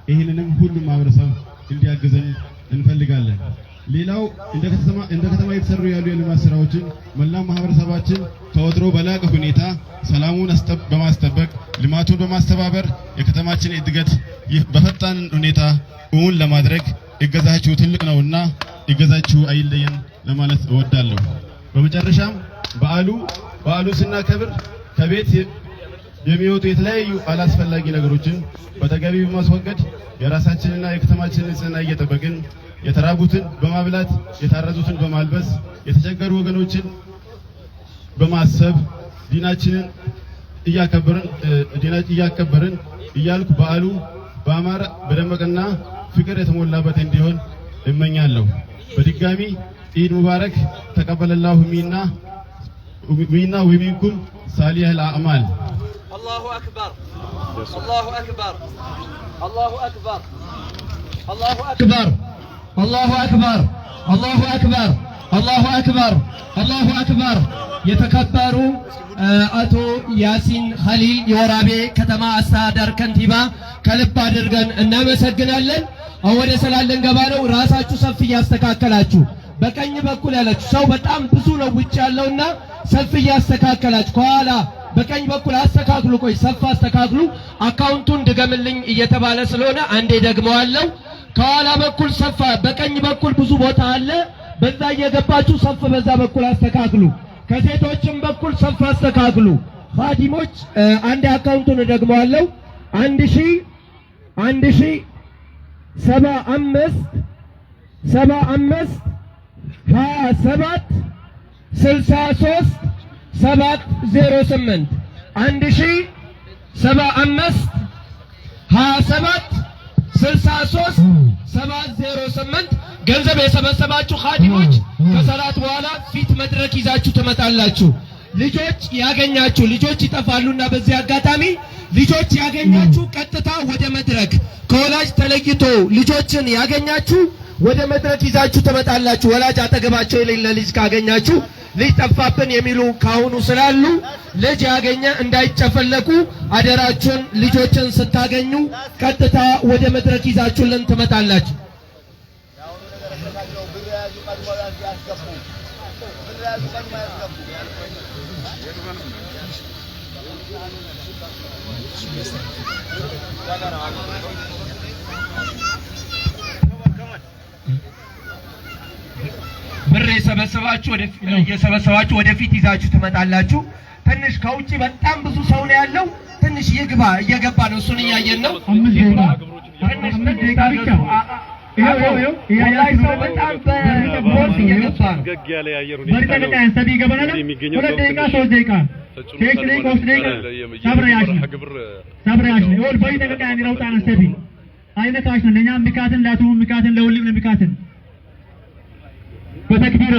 [SPEAKER 5] ይህንንም ሁሉም ማህበረሰብ እንዲያግዘን እንፈልጋለን። ሌላው እንደ ከተማ የተሰሩ ያሉ የልማት ስራዎችን መላው ማህበረሰባችን ከወትሮ በላቀ ሁኔታ ሰላሙን በማስጠበቅ ልማቱን በማስተባበር የከተማችን እድገት በፈጣን ሁኔታ እውን ለማድረግ እገዛችሁ ትልቅ ነውና እገዛችሁ አይለየን ለማለት እወዳለሁ። በመጨረሻም በዓሉ ስናከብር ከቤት የሚወጡ የተለያዩ አላስፈላጊ ነገሮችን በተገቢ በማስወገድ የራሳችንና የከተማችንን ንጽህና እየጠበቅን የተራቡትን በማብላት የታረዙትን በማልበስ የተቸገሩ ወገኖችን በማሰብ ዲናችንን እያከበርን እያልኩ በዓሉ በአማረ በደመቀና ፍቅር የተሞላበት እንዲሆን እመኛለሁ። በድጋሚ ኢድ ሙባረክ ተቀበለላሁ ሚና ወሚንኩም ሳሊህል አዕማል።
[SPEAKER 6] አላሁ አክበር አላሁ አክበር አላሁ አክበር አላሁ አክበር አላሁ አክበር አላሁ አክበር አላሁ አክበር አላሁ አክበር። የተከበሩ አቶ ያሲን ኸሊል የወራቤ ከተማ አስተዳደር ከንቲባ ከልብ አድርገን እናመሰግናለን። አሁን ወደ ሰላም ልንገባ ነው። ራሳችሁ ሰልፍ እያስተካከላችሁ በቀኝ በኩል ያላችሁ ሰው በጣም ብዙ ነው ውጭ ያለውና ሰልፍ እያስተካከላችሁ ከኋላ በቀኝ በኩል አስተካክሉ። ቆይ ሰልፍ አስተካክሉ። አካውንቱን ድገምልኝ እየተባለ ስለሆነ አንዴ ደግመዋለሁ። ከኋላ በኩል ሰፋ በቀኝ በኩል ብዙ ቦታ አለ። በዛ እየገባችሁ ሰፍ በዛ በኩል አስተካክሉ። ከሴቶችም በኩል ሰፍ አስተካክሉ። ኻዲሞች አንዴ አካውንቱን ደግመዋለሁ 1000 75 27 63 708 1075 27
[SPEAKER 3] ገንዘብ የሰበሰባችሁ ኻዲሞች ከሰላት በኋላ ፊት መድረክ ይዛችሁ ትመጣላችሁ። ልጆች ያገኛችሁ ልጆች ይጠፋሉና በዚህ አጋጣሚ ልጆች ያገኛችሁ ቀጥታ ወደ መድረክ ከወላጅ ተለይቶ ልጆችን ያገኛችሁ ወደ መድረክ ይዛችሁ ትመጣላችሁ። ወላጅ አጠገባቸው የሌለ ልጅ ካገኛችሁ ልጅ ጠፋብን የሚሉ ካሁኑ ስላሉ ልጅ ያገኘ እንዳይጨፈለቁ አደራችሁን። ልጆችን ስታገኙ ቀጥታ ወደ መድረክ ይዛችሁልን ትመጣላችሁ። ብር የሰበሰባችሁ ወደፊት ይዛችሁ ትመጣላችሁ። ትንሽ ከውጪ በጣም ብዙ ሰው ነው ያለው። ትንሽ እየገባ ነው። እሱን እያየን ነው።
[SPEAKER 1] በተክቢር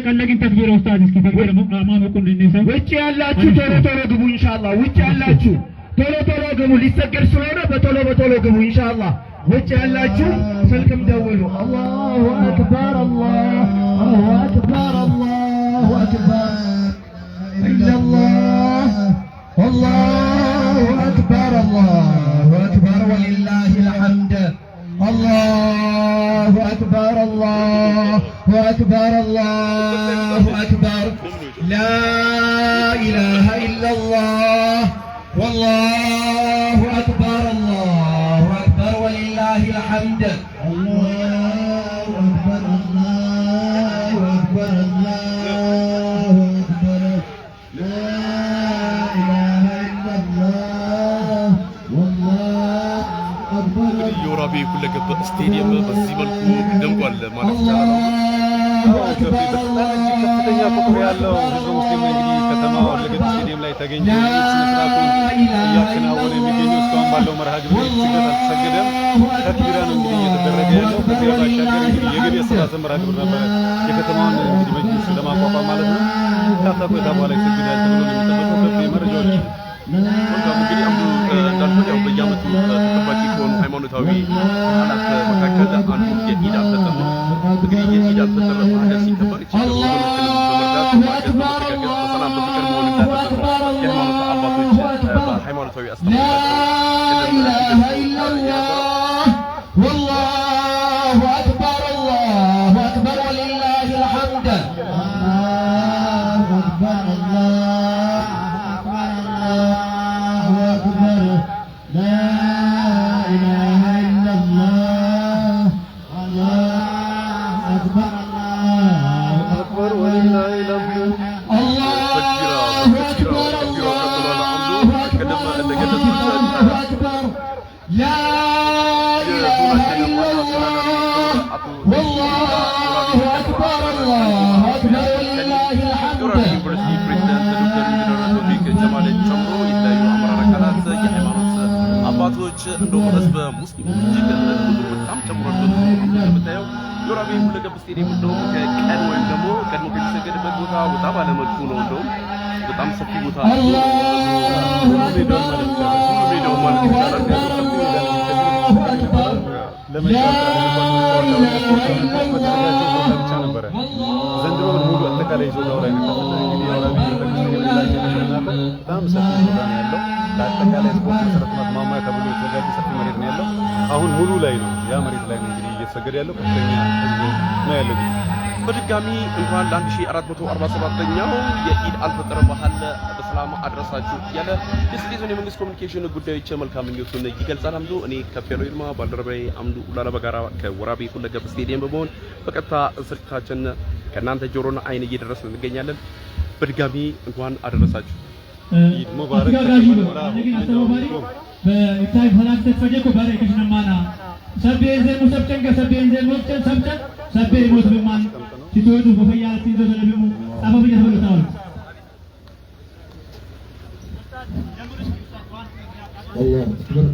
[SPEAKER 1] ቀለግን ተክቢር ኡስታዝ እስኪ ተክቢር ማሞቁ እንደነሰው
[SPEAKER 3] ውጪ ያላችሁ ቶሎ ቶሎ ግቡ ኢንሻአላህ። ውጪ ያላችሁ ቶሎ ቶሎ ግቡ። ሊሰገድ ስለሆነ በቶሎ ግቡ ኢንሻአላህ። ውጪ ያላችሁ ስልክም ደውሉ። አላሁ አክበር አላሁ አክበር አላሁ አክበር ኢላላህ አላሁ አክበር አላሁ አክበር ወሊላሂል ሐምድ الله أكبر الله أكبر الله أكبر لا إله إلا الله والله أكبر الله أكبر ولله الحمد الله أكبر الله أكبر الله أكبر لا إله إلا الله والله أكبر
[SPEAKER 4] የወራቤ ሁለገብ ስቴዲየም በዚህ መልኩ ደምቋል ማለት ይቻላል።
[SPEAKER 2] ከፍተኛ ቁጥር ያለው ህዝብ ሙስሊም እንግዲህ ከተማው ወለገብ ስቴዲየም ላይ ተገኝቶ ስነስርዓቱን እያከናወነ የሚገኘው እስካሁን ባለው መርሃ ግብር ስግደት አልተሰገደም። ተክቢራ ነው እንግዲህ እየተደረገ ያለው። ከዚህ ባሻገር እንግዲህ የገቢ አሰባሰብ መርሃ ግብር ነበረ የከተማውን እንግዲህ መጅሊስ ለማቋቋም ማለት ነው። ካፍታ ቆይታ በኋላ ይሰግዳል ተብሎ ነው የሚጠበቀው። ከዚህ መረጃዎች እንግዲህ እንዳልኩት ያው በየዓመቱ ተጠባቂ ከሆኑ ሃይማኖታዊ በዓላት መካከል አንዱ የኢድ አልፈጥር ነው። እንግዲህ የኢድ አልፈጥር በዓል ሲከበር ይችላል በመርዳት በመተጋገዝ በሰላም በፍቅር መሆን እንዳለበት የሃይማኖት አባቶች በሃይማኖታዊ
[SPEAKER 3] والله أكبر الله أكبر ولله الحمد الله أكبر الله أكبر لا إله إلا الله الله أكبر الله أكبر ولله الحمد الله أكبر الله أكبر لا إله إلا الله والله أكبر الله أكبر ولله الحمد
[SPEAKER 4] አባቶች እንደው ህዝበ ሙስሊሙ እጅግ በጣም ጨምሯል። እንደምታየው የወራቤ ሁለገብ ስቴዲየም እንደው ከቀን ወይም ደግሞ ቀድሞ ከሚሰገድበት ቦታ ወጣ ባለ መልኩ ነው። እንደው በጣም ሰፊ ቦታ ነው። ሜዳው ማለት ይቻላል
[SPEAKER 2] ዘንድሮ ሙሉ አጠቃላይ ይዞታው ላይ ነው። በጣም ሰፊ ቦታ ነው ያለው። ለአጠቃላይ ስፖርት መሰረት ማሟያ ተብሎ የተዘጋጀ ሰፊ መሬት ነው ያለው። አሁን ሙሉ ላይ ነው ያ መሬት ላይ ነው እንግዲህ እየተሰገደ ያለው። ከፍተኛ ህዝብ ነው ያለው።
[SPEAKER 4] በድጋሚ እንኳን ለ1447ኛው የኢድ አልፈጥር በዓል በሰላም አድረሳችሁ እያለ የስልጤ ዞን የመንግስት ኮሚኒኬሽን ጉዳዮች መልካም ምኞቱን ይገልጻል። አምዱ እኔ ከፌሎ ይልማ ባልደረባዬ አምዱ ኡላላ በጋራ ከወራቤ ሁለገብ ስቴዲየም በመሆን በቀጥታ ስርጭታችን ከእናንተ ጆሮና አይን እየደረስን እንገኛለን። በድጋሚ እንኳን አደረሳችሁ።
[SPEAKER 2] ኢድ ሙባረክ።
[SPEAKER 1] በኢታይ ፈላክተት ፈጀኮ ባሬ ከሽነማና ሰቤንዘ ሙሰብጨንገ ሰቤንዘ ሙሰብጨን ሰብጨን ሰቤ ሞት በማን ሲቶዱ በፈያት ሲንዘ ለብሙ አባብያ ተበለታው
[SPEAKER 3] الله أكبر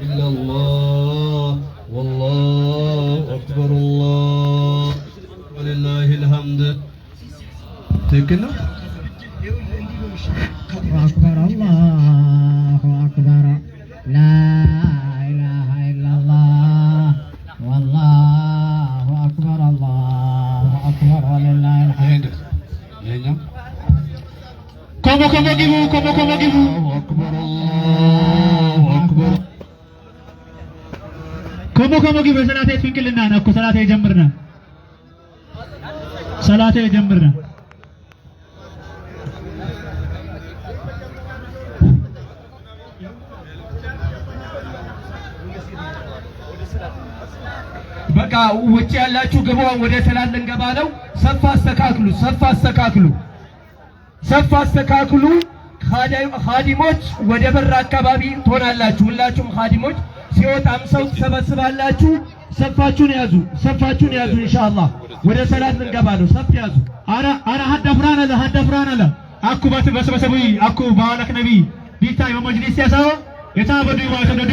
[SPEAKER 3] إلا الله والله أكبر الله ولله الحمد تكنا
[SPEAKER 7] أكبر الله أكبر لا إله إلا الله والله أكبر الله أكبر ولله الحمد
[SPEAKER 1] كما جيبوا
[SPEAKER 3] أكبر الله أكبر
[SPEAKER 1] كما جيبوا صلاة يتفنكلنا نكو صلاة يجمرنا صلاة يجمرنا
[SPEAKER 3] በቃ ውጪ ያላችሁ ግቡ ወደ ሰላት ልንገባ ነው ሰፍ አስተካክሉ ኻዲሞች ወደ በር አካባቢ ትሆናላችሁ ሁላችሁም ኻዲሞች ሲወጣም ሰው ተሰበስባላችሁ ሰፋችሁን ያዙ ኢንሻአላህ ወደ ሰላት ልንገባ ነው ሰፍ ያዙ
[SPEAKER 1] አራ ሀደፍራና ለ አኩበት በሰበሰቡይ አኩ ባለክ ነቢ ቢታይ በመጅሊስ ያሳው የታበዱ ዋተደዱ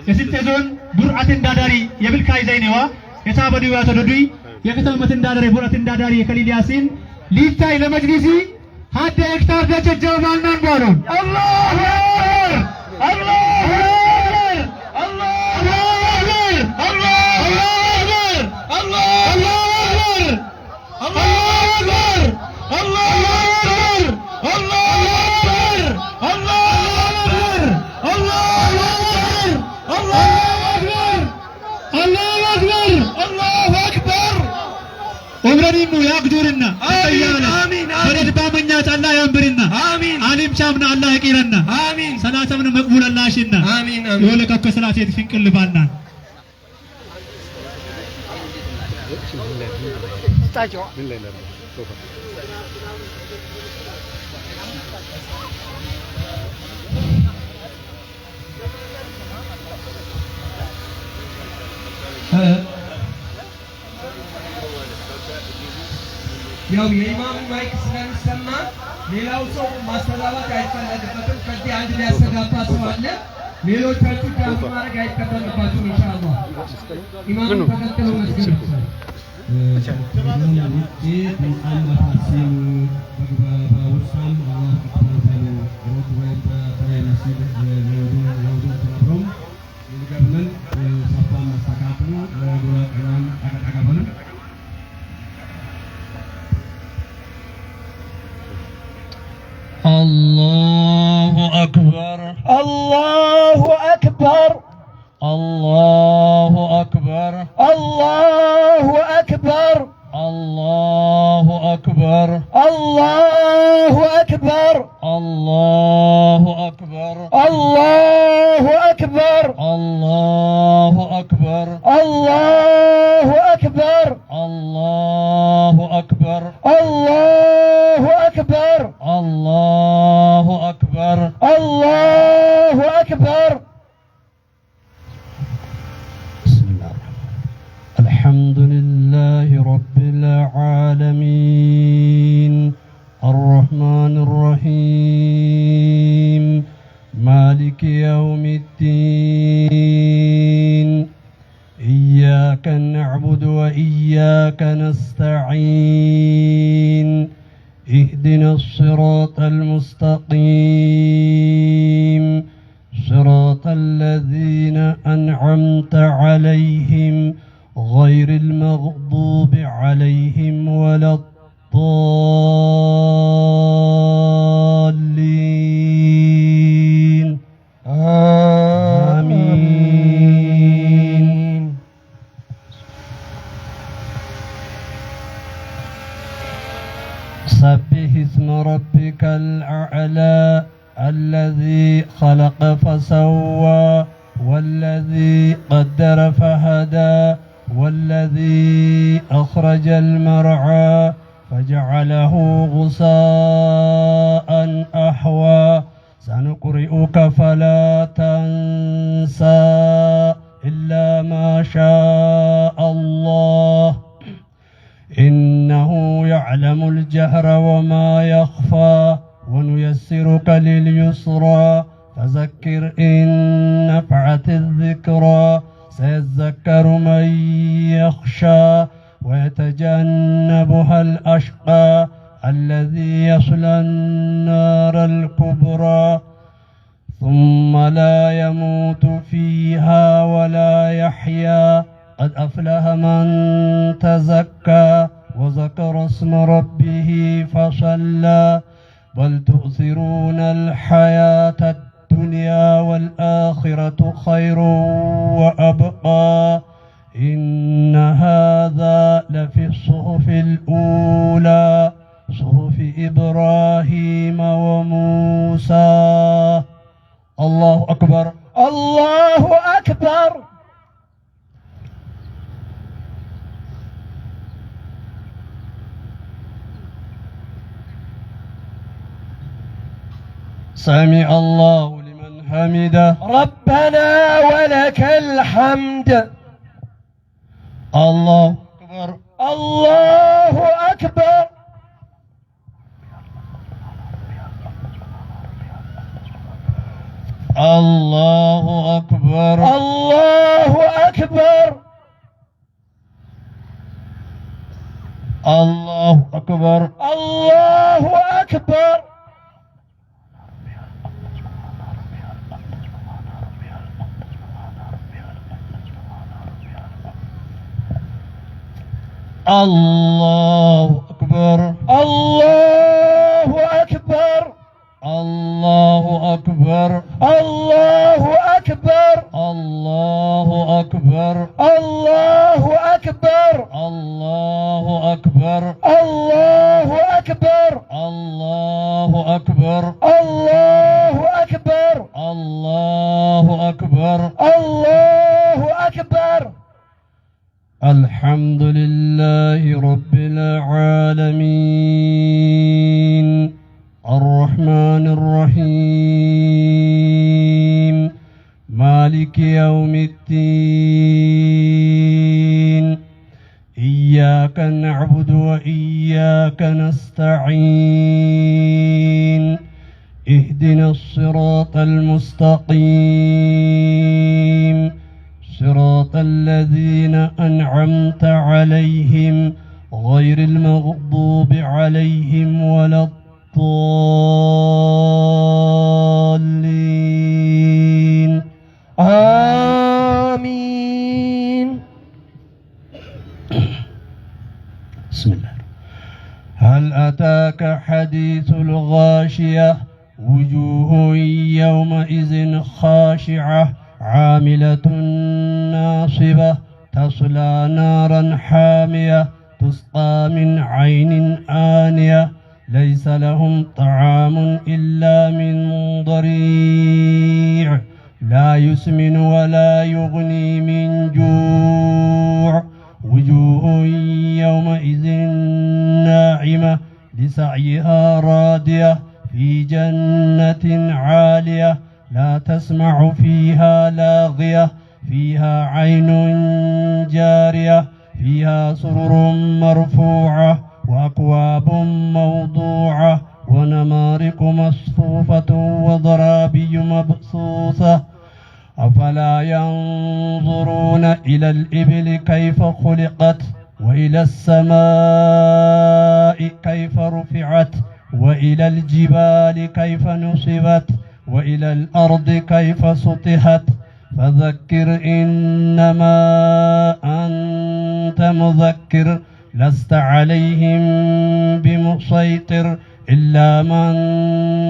[SPEAKER 1] የስልጤ ዞን ቡርአት እንዳዳሪ የብልካይ ዘይኔዋ የታበዱ ዋተደዱ የከተማት እንዳዳሪ ቡርአት እንዳዳሪ የከሊል ያሲን ሊታይ ለመጅሊሲ ሀደ ሄክታር ደጀጀው ማናን ባሉን አላሁ አክበር አላሁ አክበር አላሁ አክበር አላሁ አክበር አላሁ አክበር አላሁ አክበር አላሁ አክበር ኦምረዲኑ ያግዱርና አያለ ወደድ ባመኛት አላህ ያንብርና አሚን አሊም ቻምና አላህ ይቂረና አሚን ሰላተምን መቅቡል አላሽና አሚን ይወለከከ ሰላቴ ትፍንቅልባና ታጆ ያው የኢማሙ ማይክ ስለሚሰማ ሌላው ሰው ማስተላለፍ አይፈለግበትም ከዚህ አንድ ሊያስተጋባ ሰው አለ ሌሎቻችሁ ዳንስ ማድረግ አይጠበቅባችሁም ኢንሻአላህ ኢማሙ ተከትለው መስገድ
[SPEAKER 3] الله أكبر الله أكبر الله أكبر الله أكبر الله أكبر الله أكبر الله أكبر الله أكبر الله أكبر الله أكبر الله أكبر الله أكبر الله أكبر الله أكبر بسم الله الحمد لله رب العالمين الرحمن الرحيم مالك يوم الدين إياك نعبد وإياك نستعين اهدنا الصراط المستقيم صراط الذين أنعمت عليهم غير المغضوب عليهم ولا الضالين آمين سبح اسم ربك الأعلى الذي خلق فسوى والذي قدر فهدى والذي أخرج المرعى فجعله غثاء أحوى سنقرئك فلا تنسى إلا ما شاء الله إنه يعلم
[SPEAKER 8] يعلم الجهر وما يخفى ونيسرك لليسرى فذكر إن نفعت الذكرى سيذكر من يخشى ويتجنبها الأشقى الذي يصلى النار الكبرى ثم لا يموت فيها ولا يحيا قد أفلح من تزكى وذكر اسم ربه فصلى بل تؤثرون الحياة الدنيا والآخرة خير وأبقى إن هذا لفي الصحف الأولى صحف إبراهيم وموسى. الله أكبر الله أكبر. سمع الله لمن حمده ربنا ولك الحمد. الله أكبر الله أكبر. الله أكبر الله أكبر. الله أكبر الله أكبر. الله أكبر الله أكبر. الله أكبر الله أكبر. الله أكبر الله أكبر. الله أكبر الله أكبر. الله أكبر الله أكبر. الله أكبر الله أكبر. الحمد لله رب العالمين الرحمن الرحيم مالك يوم الدين إياك نعبد وإياك نستعين اهدنا الصراط المستقيم صراط الذين أنعمت عليهم غير المغضوب عليهم ولا الضالين آمين. بسم الله. هل أتاك حديث الغاشية وجوه يومئذ خاشعة عاملة ناصبة تصلى نارا حامية تسقى من عين آنية ليس لهم طعام إلا من ضريع لا يسمن ولا يغني من جوع وجوه يومئذ ناعمة لسعيها راضية في جنة عالية لا تسمع فيها لاغية فيها عين جارية فيها سرر مرفوعة وأكواب موضوعة ونمارق مصفوفة وضرابي مبثوثة أفلا ينظرون إلى الإبل كيف خلقت وإلى السماء كيف رفعت وإلى الجبال كيف نصبت وإلى الأرض كيف سطحت فذكر إنما أنت مذكر لست عليهم بمسيطر إلا من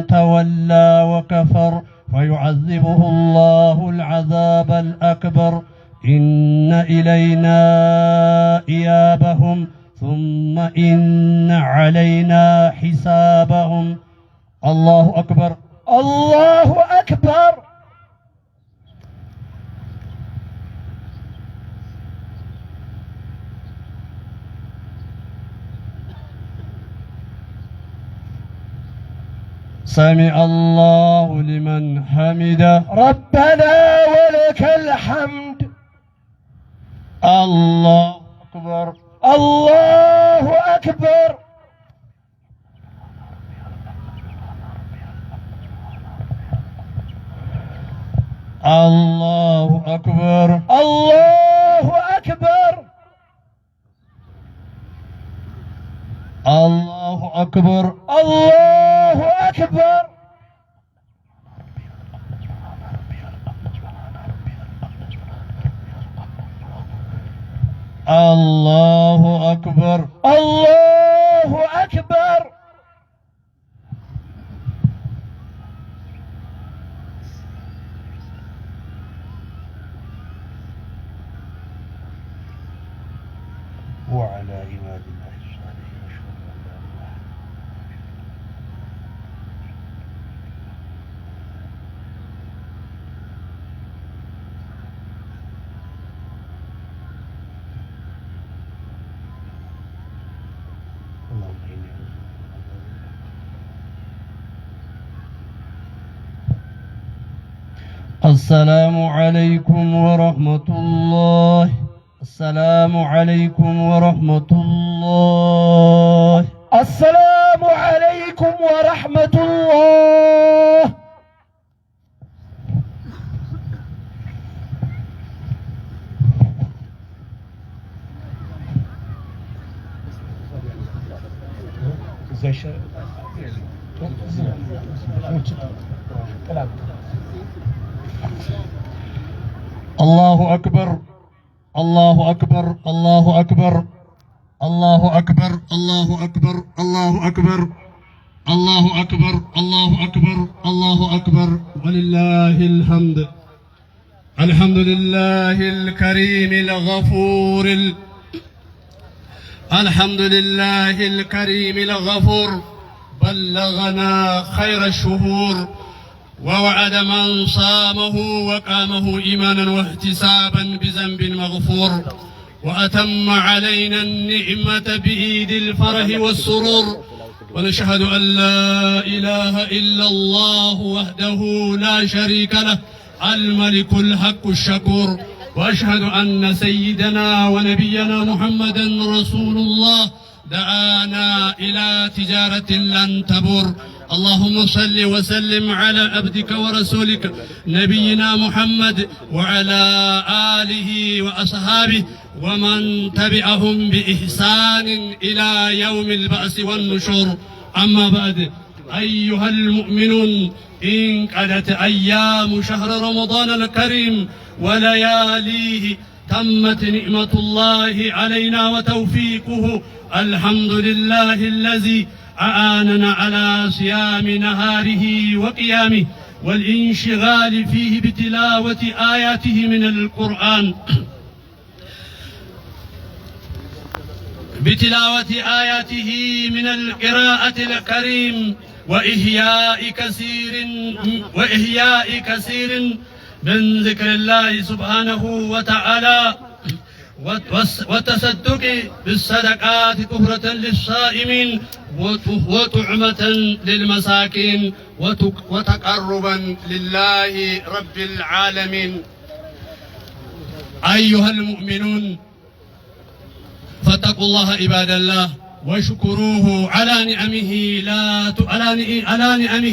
[SPEAKER 8] تولى وكفر فيعذبه الله العذاب الأكبر إن إلينا إيابهم ثم إن علينا حسابهم. الله أكبر الله أكبر. سمع الله لمن حمده ربنا ولك الحمد. الله أكبر الله أكبر. الله أكبر الله أكبر الله أكبر الله أكبر الله أكبر الله أكبر وعلى عباد الله الصالحين السلام عليكم ورحمة الله السلام عليكم ورحمة الله السلام عليكم ورحمة الله الله أكبر الله أكبر الله أكبر الله أكبر الله أكبر الله أكبر الله أكبر الله أكبر الله أكبر ولله الحمد الحمد لله الكريم الغفور الحمد لله الكريم الغفور بلغنا خير الشهور ووعد من صامه وقامه إيمانا واحتسابا بذنب مغفور وأتم علينا النعمة بعيد الفرح والسرور ونشهد أن لا إله إلا الله وحده لا شريك له الملك الحق الشكور وأشهد أن سيدنا ونبينا محمدا رسول الله دعانا إلى تجارة لن تبور اللهم صل وسلم على عبدك ورسولك نبينا محمد وعلى آله وأصحابه ومن تبعهم بإحسان إلى يوم البعث والنشور أما بعد أيها المؤمنون انقضت أيام شهر رمضان الكريم ولياليه تمت نعمة الله علينا وتوفيقه الحمد لله الذي أعاننا على صيام نهاره وقيامه والانشغال فيه بتلاوة آياته من القرآن بتلاوة آياته من القراءة الكريم وإحياء كثير من ذكر الله سبحانه وتعالى والتصدق بالصدقات طهرة للصائمين وطعمة للمساكين وتقربا لله رب العالمين أيها المؤمنون فاتقوا الله عباد الله واشكروه على نعمه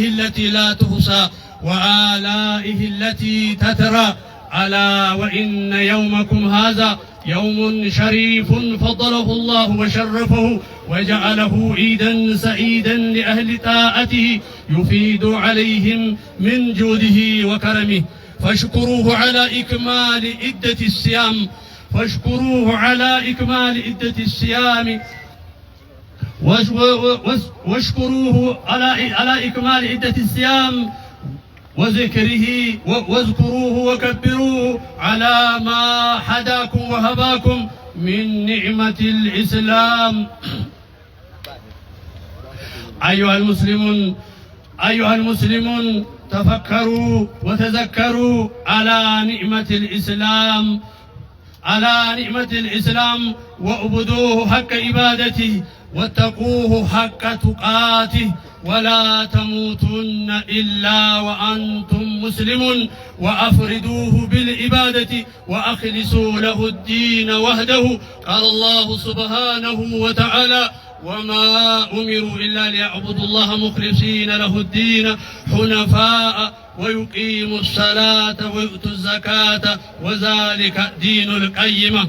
[SPEAKER 8] التي لا تحصى وآلائه التي تترى ألا وإن يومكم هذا يوم شريف فضله الله وشرفه وجعله عيدا سعيدا لأهل طاعته يفيد عليهم من جوده وكرمه فاشكروه على إكمال عدة الصيام واشكروه على إكمال عدة الصيام وذكره واذكروه وكبروه على ما حداكم وهباكم من نعمة الإسلام أيها المسلمون تفكروا وتذكروا على نعمة الإسلام واعبدوه حق عبادته واتقوه حق تقاته ولا تموتن إلا وأنتم مسلمون وأفردوه بالعبادة وأخلصوا له الدين وحده قال الله سبحانه وتعالى وما أمروا إلا ليعبدوا الله مخلصين له الدين حنفاء ويقيموا الصلاة ويؤتوا الزكاة وذلك دين القيمة.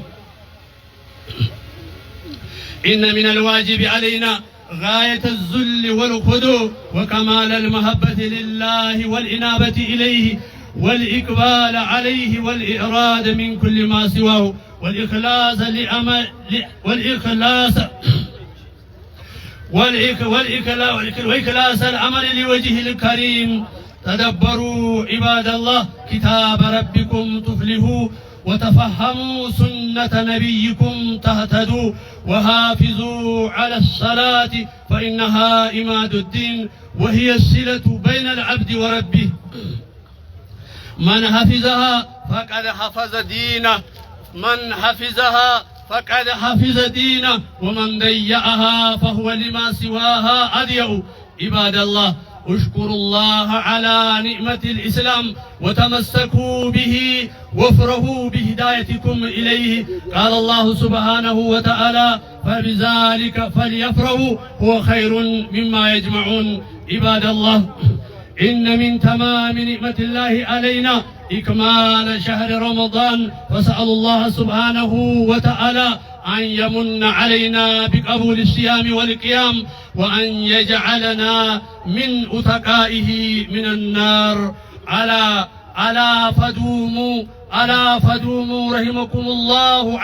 [SPEAKER 8] إن من الواجب علينا غاية الذل والخضوع وكمال المحبة لله والإنابة إليه والإقبال عليه والإراد من كل ما سواه والإخلاص وإخلاص العمل لوجهه الكريم. تدبروا عباد الله كتاب ربكم تفلحوا وتفهموا سنة نبيكم تهتدوا وحافظوا على الصلاة فإنها عماد الدين وهي الصلة بين العبد وربه. من حفظها فقد حفظ دينه ومن ضيعها فهو لما سواها أضيع. عباد الله اشكروا الله على نعمة الإسلام وتمسكوا به وافرحوا بهدايتكم إليه. قال الله سبحانه وتعالى فبذلك فليفرحوا هو خير مما يجمعون. عباد الله إن من تمام نعمة الله علينا إكمال شهر رمضان فسأل الله سبحانه وتعالى أن يمن علينا بقبول الصيام والقيام وأن يجعلنا من أتقائه من النار. ألا فدوموا رحمكم الله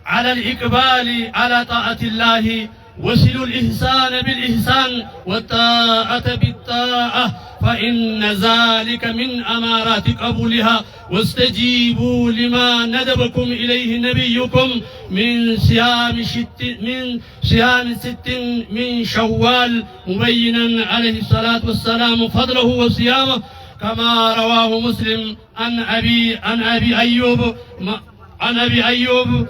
[SPEAKER 8] على الإقبال على طاعة الله وصلوا الإحسان بالإحسان والطاعة بالطاعة فإن ذلك من أمارات قبولها. واستجيبوا لما ندبكم إليه نبيكم من صيام ست من شوال مبينا عليه الصلاة والسلام فضله وصيامه كما رواه مسلم عن أبي أيوب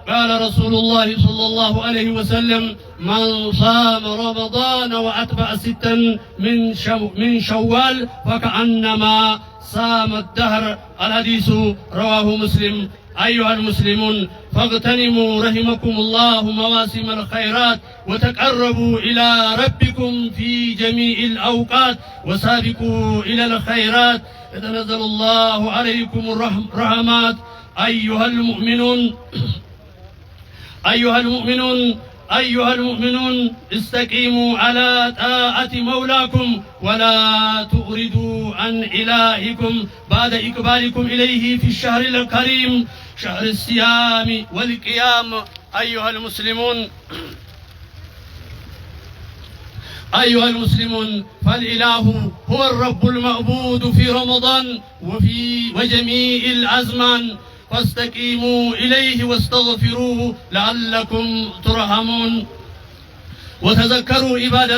[SPEAKER 8] قال رسول الله صلى الله عليه وسلم من صام رمضان وأتبع ستا من شوال فكأنما صام الدهر. الحديث رواه مسلم. أيها المسلمون فاغتنموا رحمكم الله مواسم الخيرات وتقربوا إلى ربكم في جميع الأوقات وسابقوا إلى الخيرات يتنزل الله عليكم الرحمات. أيها المؤمنون استقيموا على طاعة مولاكم ولا تؤردوا عن إلهكم بعد إقبالكم إليه في الشهر الكريم شهر الصيام والقيام. أيها المسلمون فالإله هو الرب المعبود في رمضان وجميع الأزمان فاستقيموا إليه واستغفروه لعلكم ترحمون. وتذكروا عباد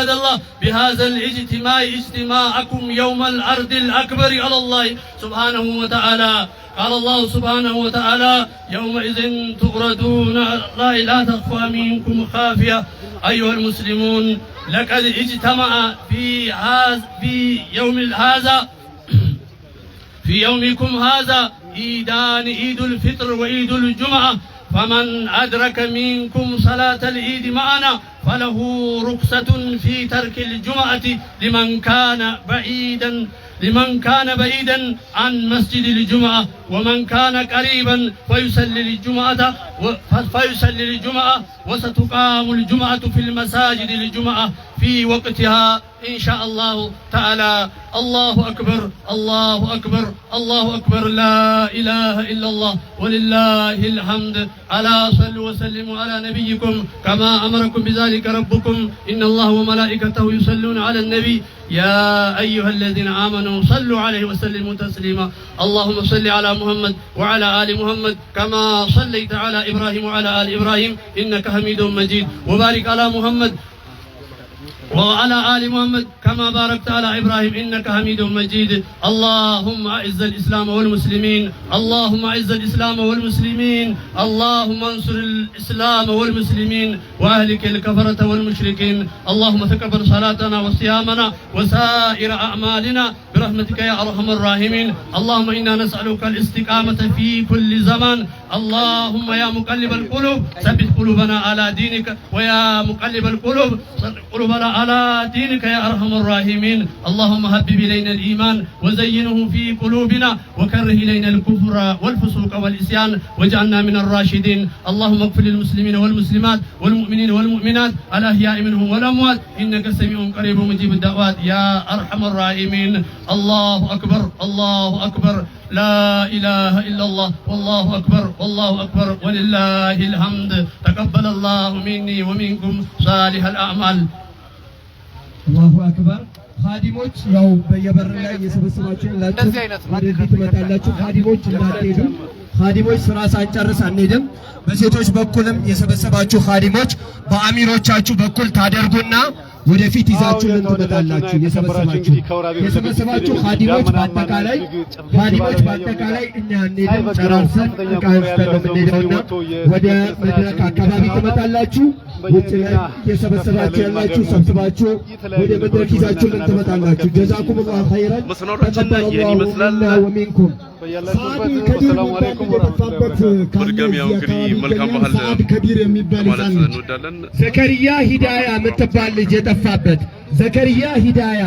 [SPEAKER 8] الله بهذا الاجتماع اجتماعكم يوم الأرض الأكبر على الله سبحانه وتعالى. قال الله سبحانه وتعالى يومئذ تغردون لا تخفى منكم خافية. أيها المسلمون لقد اجتمع في يومكم هذا عيدان عيد الفطر وعيد الجمعة فمن أدرك منكم صلاة العيد معنا فله رخصة في ترك الجمعة لمن كان بعيدا عن مسجد الجمعة ومن كان قريبا فيصلي الجمعة وستقام الجمعة في المساجد الجمعة في وقتها إن شاء الله تعالى. الله أكبر الله أكبر الله أكبر لا إله إلا الله ولله الحمد. ألا صلوا وسلموا على نبيكم كما أمركم بذلك ربكم إن الله وملائكته يصلون على النبي يا أيها الذين آمنوا صلوا عليه وسلموا تسليما. اللهم صل على محمد وعلى آل محمد كما صليت على إبراهيم وعلى آل إبراهيم إنك حميد مجيد وبارك على محمد وعلى آل محمد كما باركت على إبراهيم إنك حميد مجيد. اللهم أعز الإسلام والمسلمين اللهم أعز الإسلام والمسلمين اللهم انصر الإسلام والمسلمين وأهلك الكفرة والمشركين. اللهم تقبل صلاتنا وصيامنا وسائر أعمالنا برحمتك يا أرحم الراحمين. اللهم إنا نسألك الاستقامة في كل زمان. اللهم يا مقلب القلوب ثبت قلوبنا على دينك ويا مقلب القلوب ثبت قلوبنا على دينك يا أرحم الراحمين اللهم حبب إلينا الإيمان وزينه في قلوبنا وكره إلينا الكفر والفسوق والعصيان واجعلنا من الراشدين اللهم اغفر للمسلمين والمسلمات والمؤمنين والمؤمنات الأحياء منهم والأموات إنك سميع قريب مجيب الدعوات يا أرحم الراحمين الله أكبر الله أكبر لا إله إلا الله والله أكبر والله أكبر ولله الحمد تقبل الله مني ومنكم صالح الأعمال
[SPEAKER 3] الله أكبر ኻዲሞች ያው በየበር ላይ የሰበሰባችሁ ያላችሁ ወደዚህ ትመጣላችሁ ኻዲሞች እንዳትሄዱ ኻዲሞች ስራ ሳንጨርስ አንሄድም በሴቶች በኩልም የሰበሰባችሁ ኻዲሞች በአሚሮቻችሁ በኩል ታደርጉና ወደፊት ይዛችሁ እንትመጣላችሁ የሰበሰባችሁ ኻዲሞች በአጠቃላይ እኛ እንሄድም ጨራርሰን እንሄድና ወደ መድረክ አካባቢ ትመጣላችሁ ውጭ ላይ የሰበሰባችሁ ያላችሁ ሰብስባችሁ ወደ መድረክ ይዛችሁ እንትመጣላችሁ ጀዛኩሙላሁ ኸይራን ተቀበለላሁ ወሚንኩም
[SPEAKER 4] ሰላም አለይኩም ወራህመቱላሂ መልካም ባህል
[SPEAKER 3] ከቢር የሚባል
[SPEAKER 4] እንወዳለን
[SPEAKER 3] ዘከሪያ ሂዳያ የምትባል ልጅ የጠፋበት ዘከሪያ ሂዳያ